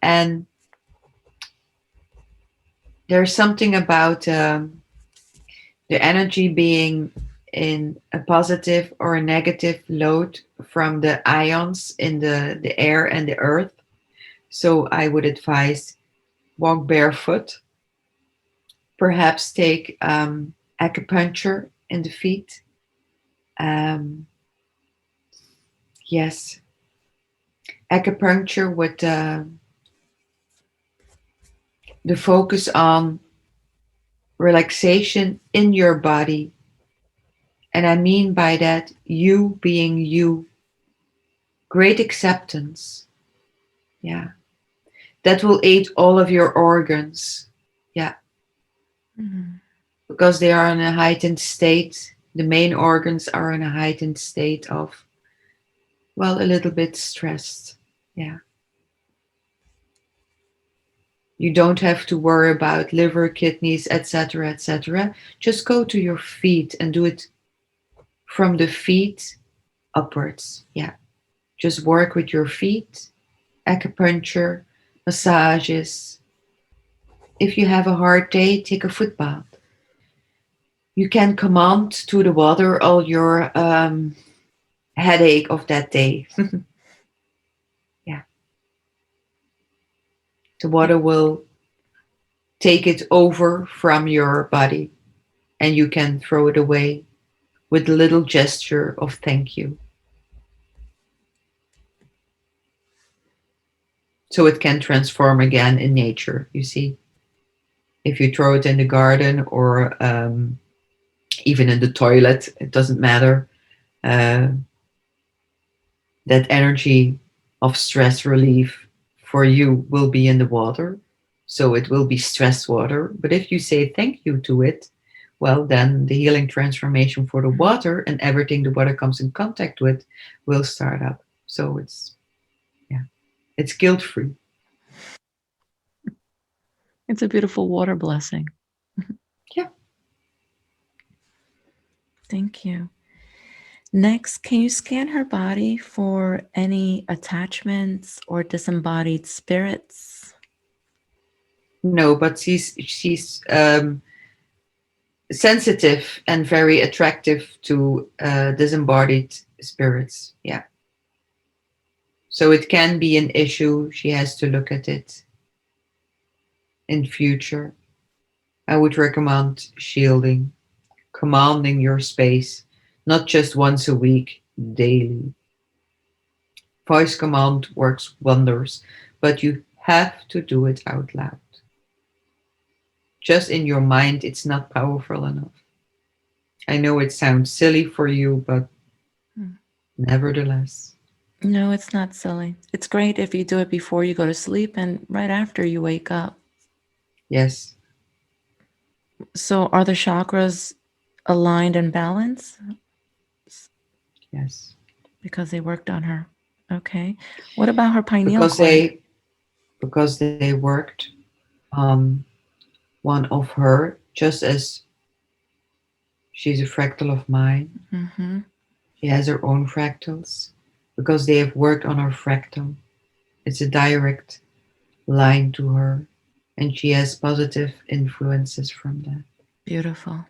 And there's something about the energy being in a positive or a negative load from the ions in the air and the earth. So I would advise walk barefoot, perhaps take acupuncture in the feet. Um, yes, acupuncture with the focus on relaxation in your body. And I mean by that, you being you, great acceptance. Yeah. That will aid all of your organs. Yeah. Mm-hmm. Because they are in a heightened state. The main organs are in a heightened state of, well, a little bit stressed. Yeah. You don't have to worry about liver, kidneys, etc., etc. Just go to your feet and do it from the feet upwards. Yeah. Just work with your feet, acupuncture, massages. If you have a hard day, take a foot bath. You can command to the water all your headache of that day. Yeah. The water will take it over from your body, and you can throw it away with a little gesture of thank you. So it can transform again in nature, you see. If you throw it in the garden or even in the toilet, it doesn't matter. Uh, that energy of stress relief for you will be in the water. So it will be stress water. But if you say thank you to it, well, then the healing transformation for the water and everything the water comes in contact with will start up. So yeah, it's guilt free. It's a beautiful water blessing. Yeah. Thank you. Next, can you scan her body for any attachments or disembodied spirits? No, but she's sensitive and very attractive to disembodied spirits. Yeah. So it can be an issue. She has to look at it in future. I would recommend shielding, commanding your space, not just once a week, daily. Voice command works wonders, but you have to do it out loud. Just in your mind, it's not powerful enough. I know it sounds silly for you, but nevertheless. No, it's not silly. It's great if you do it before you go to sleep and right after you wake up. Yes, So, are the chakras aligned and balanced? yes. Because they worked on her. Okay. What about her pineal Because gland? they worked on one of her, just as she's a fractal of mine. Mm-hmm. She has her own fractals. Because they have worked on her fractal. It's a direct line to her. And she has positive influences from that. Beautiful.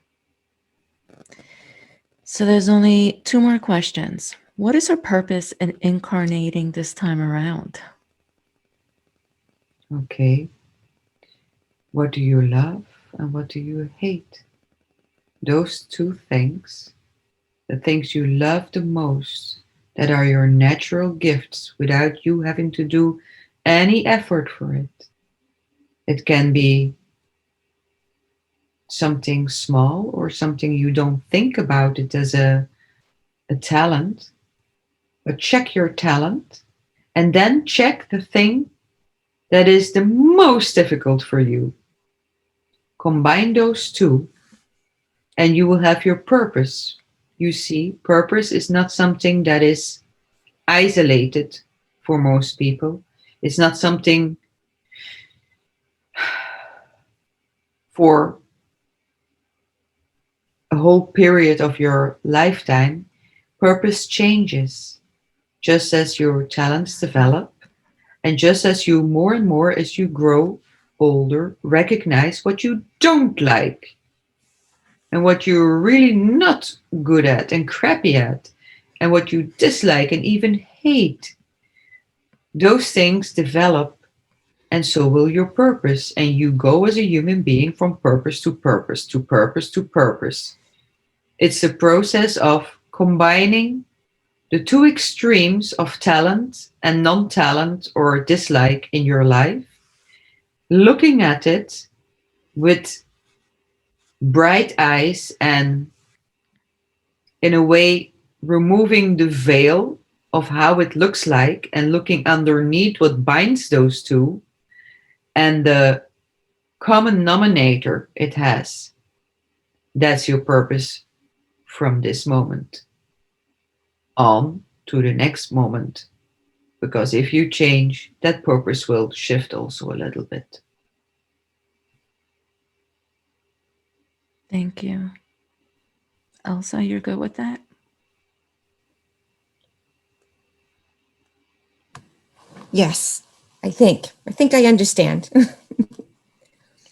So, there's only two more questions. What is her purpose in incarnating this time around? Okay. What do you love and what do you hate? Those two things, the things you love the most, that are your natural gifts without you having to do any effort for it. It can be something small or something you don't think about it as a talent, but check your talent and then check the thing that is the most difficult for you. Combine those two and you will have your purpose. You see, purpose is not something that is isolated for most people. It's not something for a whole period of your lifetime. Purpose changes just as your talents develop and just as you more and more as you grow older, recognize what you don't like and what you're really not good at and crappy at and what you dislike and even hate. Those things develop and so will your purpose. And you go as a human being from purpose to purpose to purpose to purpose. It's the process of combining the two extremes of talent and non talent or dislike in your life, looking at it with bright eyes and, in a way, removing the veil of how it looks like and looking underneath what binds those two and the common denominator it has. That's your purpose from this moment on to the next moment. Because if you change, that purpose will shift also a little bit. Thank you. Elsa, you're good with that? Yes, I think. I think I understand.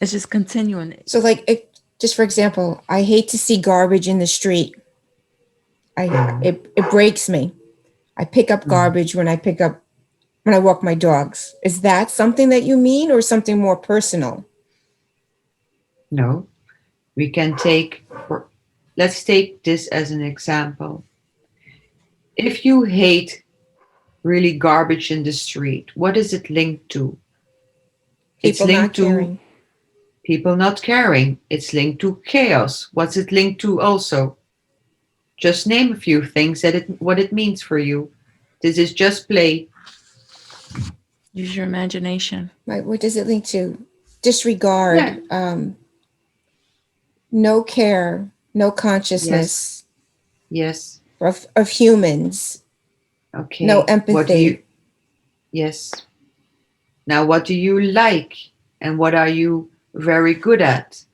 It's just continuing. So, like, just for example, I hate to see garbage in the street. It breaks me. I pick up garbage when I walk my dogs. Is that something that you mean or something more personal? No, we can let's take this as an example. If you hate really garbage in the street, what is it linked to? It's People not linked to caring. people not caring. It's linked to chaos. What's it linked to also? Just name a few things what it means for you. This is just play. Use your imagination. Right. What does it link to? Disregard, Yeah. no care, no Yes. consciousness Yes. of humans, no Okay. What do you empathy. Yes. Now what do you like and what are you very good at?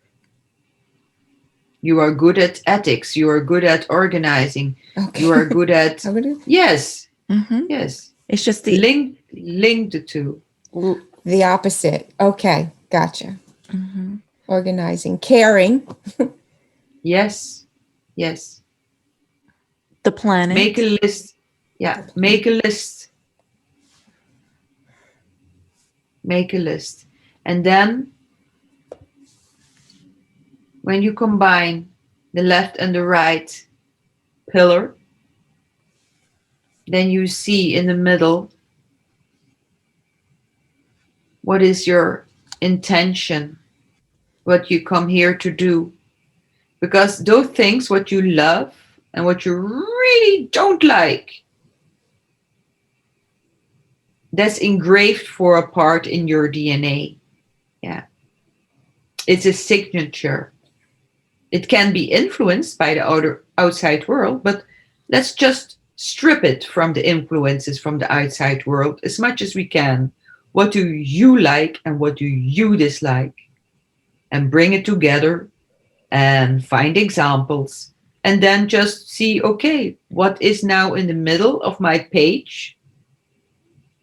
You are good at ethics. You are good at organizing. Okay. You are good at, yes, Mm-hmm. yes. It's just the Link the two. The opposite. Okay. Gotcha. Mm-hmm. Organizing, caring. Yes, yes. The planet. Make a list. Yeah, make a list. Make a list. And then when you combine the left and the right pillar, then you see in the middle what is your intention, what you come here to do. Because those things, what you love and what you really don't like, that's engraved for a part in your DNA. Yeah. It's a signature. It can be influenced by the outside world, but let's just strip it from the influences from the outside world as much as we can. What do you like and what do you dislike? And bring it together and find examples. And then just see, okay, what is now in the middle of my page?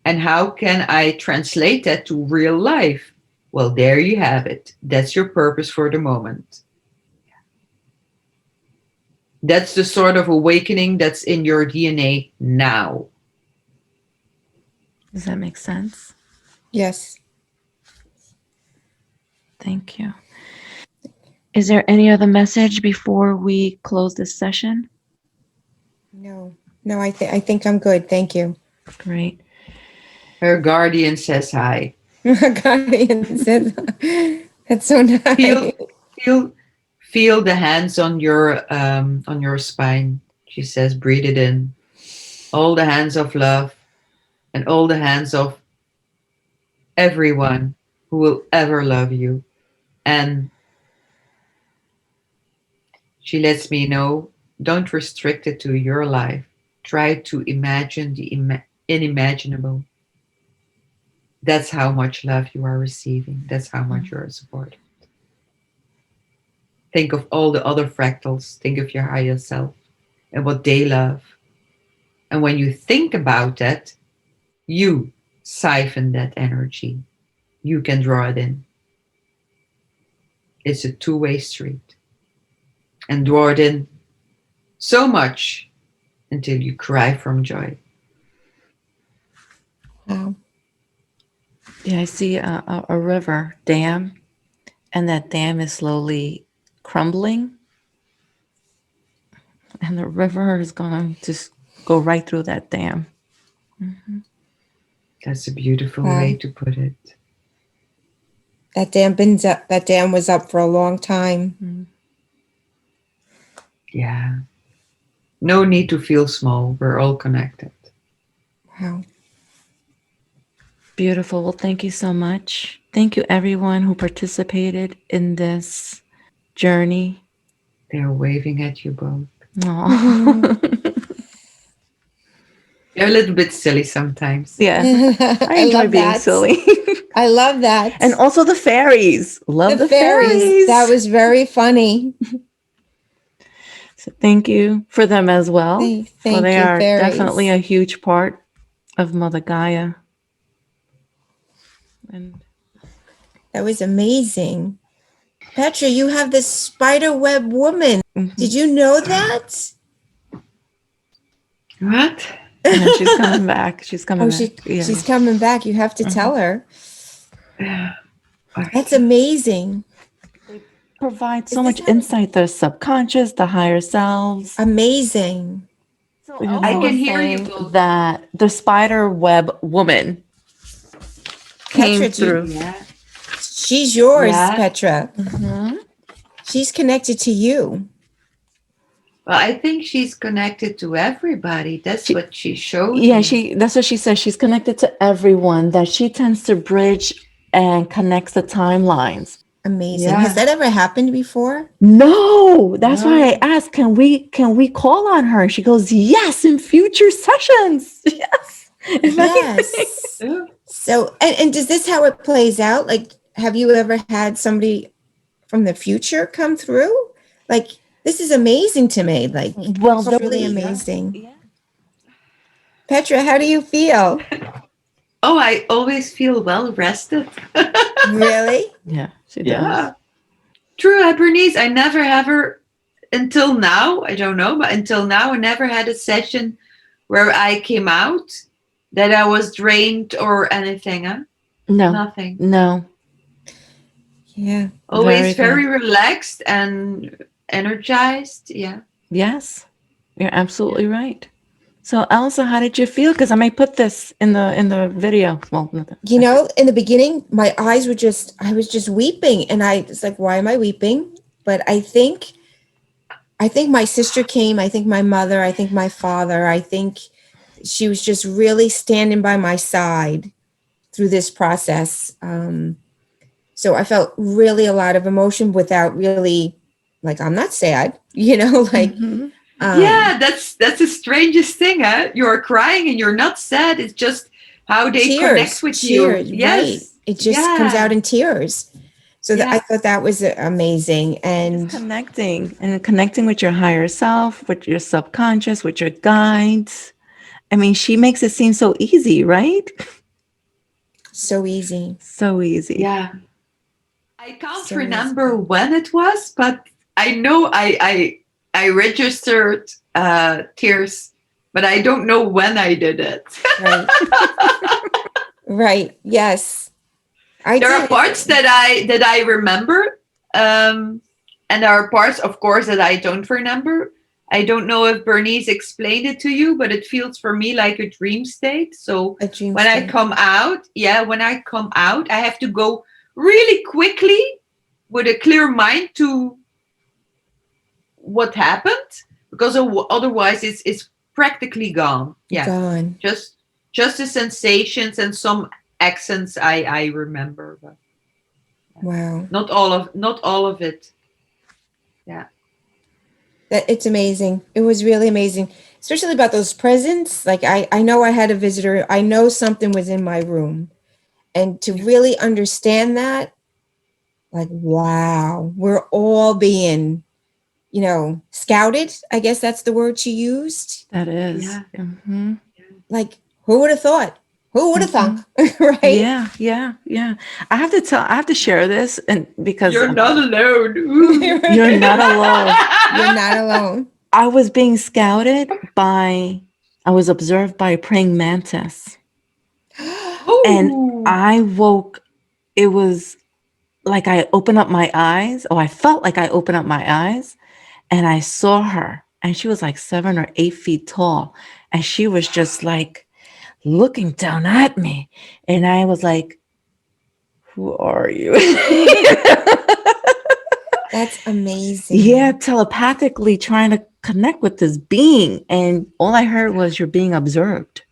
And how can I translate that to real life? Well, there you have it. That's your purpose for the moment. That's the sort of awakening that's in your DNA now. Does that make sense? Yes. Thank you. Is there any other message before we close this session? No. No, I think I'm good. Thank you. Great. Her guardian says hi. Guardian says, that's so nice. Feel the hands on your spine. She says, breathe it in. All the hands of love and all the hands of everyone who will ever love you. And she lets me know, don't restrict it to your life. Try to imagine the unimaginable. That's how much love you are receiving. That's how much you are supported. Think of all the other fractals. Think of your higher self and what they love. And when you think about that, you siphon that energy. You can draw it in. It's a two-way street. And draw it in so much until you cry from joy. Wow. Yeah, I see a river dam, and that dam is slowly crumbling. And the river is going to go right through that dam. Mm-hmm. That's a beautiful way to put it. That dam was up for a long time. Mm-hmm. Yeah. No need to feel small. We're all connected. Wow. Beautiful. Well, thank you so much. Thank you, everyone who participated in this journey. They're waving at you both. They're a little bit silly sometimes. Yeah. I enjoy being silly. I love that. And also the fairies. Love the fairies. That was very funny. So thank you for them as well. Thank they you, are fairies. Definitely a huge part of Mother Gaia. And that was amazing. Petra, you have this spider web woman. Mm-hmm. Did you know that? What? No, she's coming back. She's coming back. She's coming back. You have to tell her. That's amazing. They provide so much insight. The subconscious, the higher selves. Amazing. So I can hear you both. That the spider web woman came Petra, through. She's yours, Petra. Mm-hmm. She's connected to you. Well, I think she's connected to everybody. That's what she showed. Yeah, that's what she says. She's connected to everyone, that she tends to bridge and connects the timelines. Amazing. Yeah. Has that ever happened before? No. That's why I asked, can we call on her? She goes, yes, in future sessions. Yes. Yes. So, and does this how it plays out? Like, have you ever had somebody from the future come through? Like, this is amazing to me. Like, Well, it's really amazing. Yeah. Petra, how do you feel? Oh, I always feel well rested. Really? Yeah, she does. Yeah. True, Bernice, I never ever, until now, I don't know, but until now, I never had a session where I came out that I was drained or anything. Huh? No. Nothing. No. Yeah. Always Very very relaxed and energized. Yeah. Yes, you're absolutely right. So, Elsa, how did you feel? Because I may put this in the video. Well, You know, in the beginning, my eyes were I was just weeping, and I was like, why am I weeping? But I think my sister came, I think my mother, I think my father, I think she was just really standing by my side through this process. So I felt really a lot of emotion without really, like, I'm not sad, like, Mhm. Yeah, that's the strangest thing, huh? You're crying and you're not sad. It's just how they connect with you. tears, Yes. right? It just comes out in tears. So I Yeah. thought that was amazing. And connecting with your higher self, with your subconscious, with your guides. I mean, she makes it seem so easy, right? so easy. So easy. Yeah. I can't So remember when it was, but I know I registered tears, but I don't know when I did it. Right. Right. Yes. There are parts that I remember, and there are parts, of course, that I don't remember. I don't know if Bernice explained it to you, but it feels for me like a dream state. So when I come out, I have to go really quickly with a clear mind to what happened, because otherwise it's practically gone. Yeah, gone. just the sensations and some accents I remember, but Wow. not all of it. Yeah. It's amazing. It was really amazing, especially about those presents. Like, I know I had a visitor. I know something was in my room, and to really understand that, like, wow, we're all being, scouted. I guess that's the word she used. That is. Yeah. Mm-hmm. Like, who would have thought? Who would have thunk? Right? Yeah. I have to share this, and because You're not alone. You're not alone. You're not alone. I was being scouted I was observed by a praying mantis. And I woke, it was like I opened up my eyes, or I felt like I opened up my eyes, and I saw her, and she was like 7 or 8 feet tall, and she was just like looking down at me, and I was like, who are you? That's amazing. Yeah, telepathically trying to connect with this being, and all I heard was, you're being observed.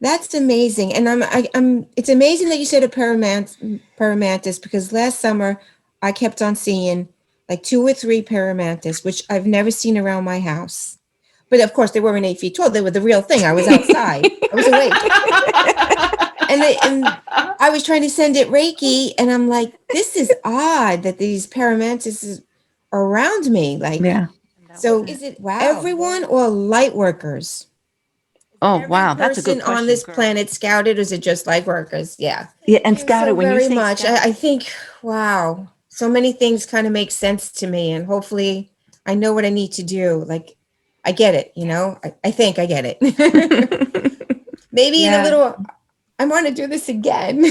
That's amazing. And I'm it's amazing that you said a paramantis, because last summer I kept on seeing like 2 or 3 paramantis, which I've never seen around my house. But of course they weren't 8 feet tall. They were the real thing. I was outside. I was awake. And I was trying to send it Reiki, and I'm like, this is odd that these paramantis are around me. Like, Yeah. So is it everyone or light workers? Oh, wow. That's a good Person question. on this planet scouted, or is it just light workers? Yeah. Yeah, and Thank you scouted, so when you very say much. I think, wow, so many things kind of make sense to me, and hopefully I know what I need to do. Like, I get it, I think I get it. Maybe in a little, I want to do this again.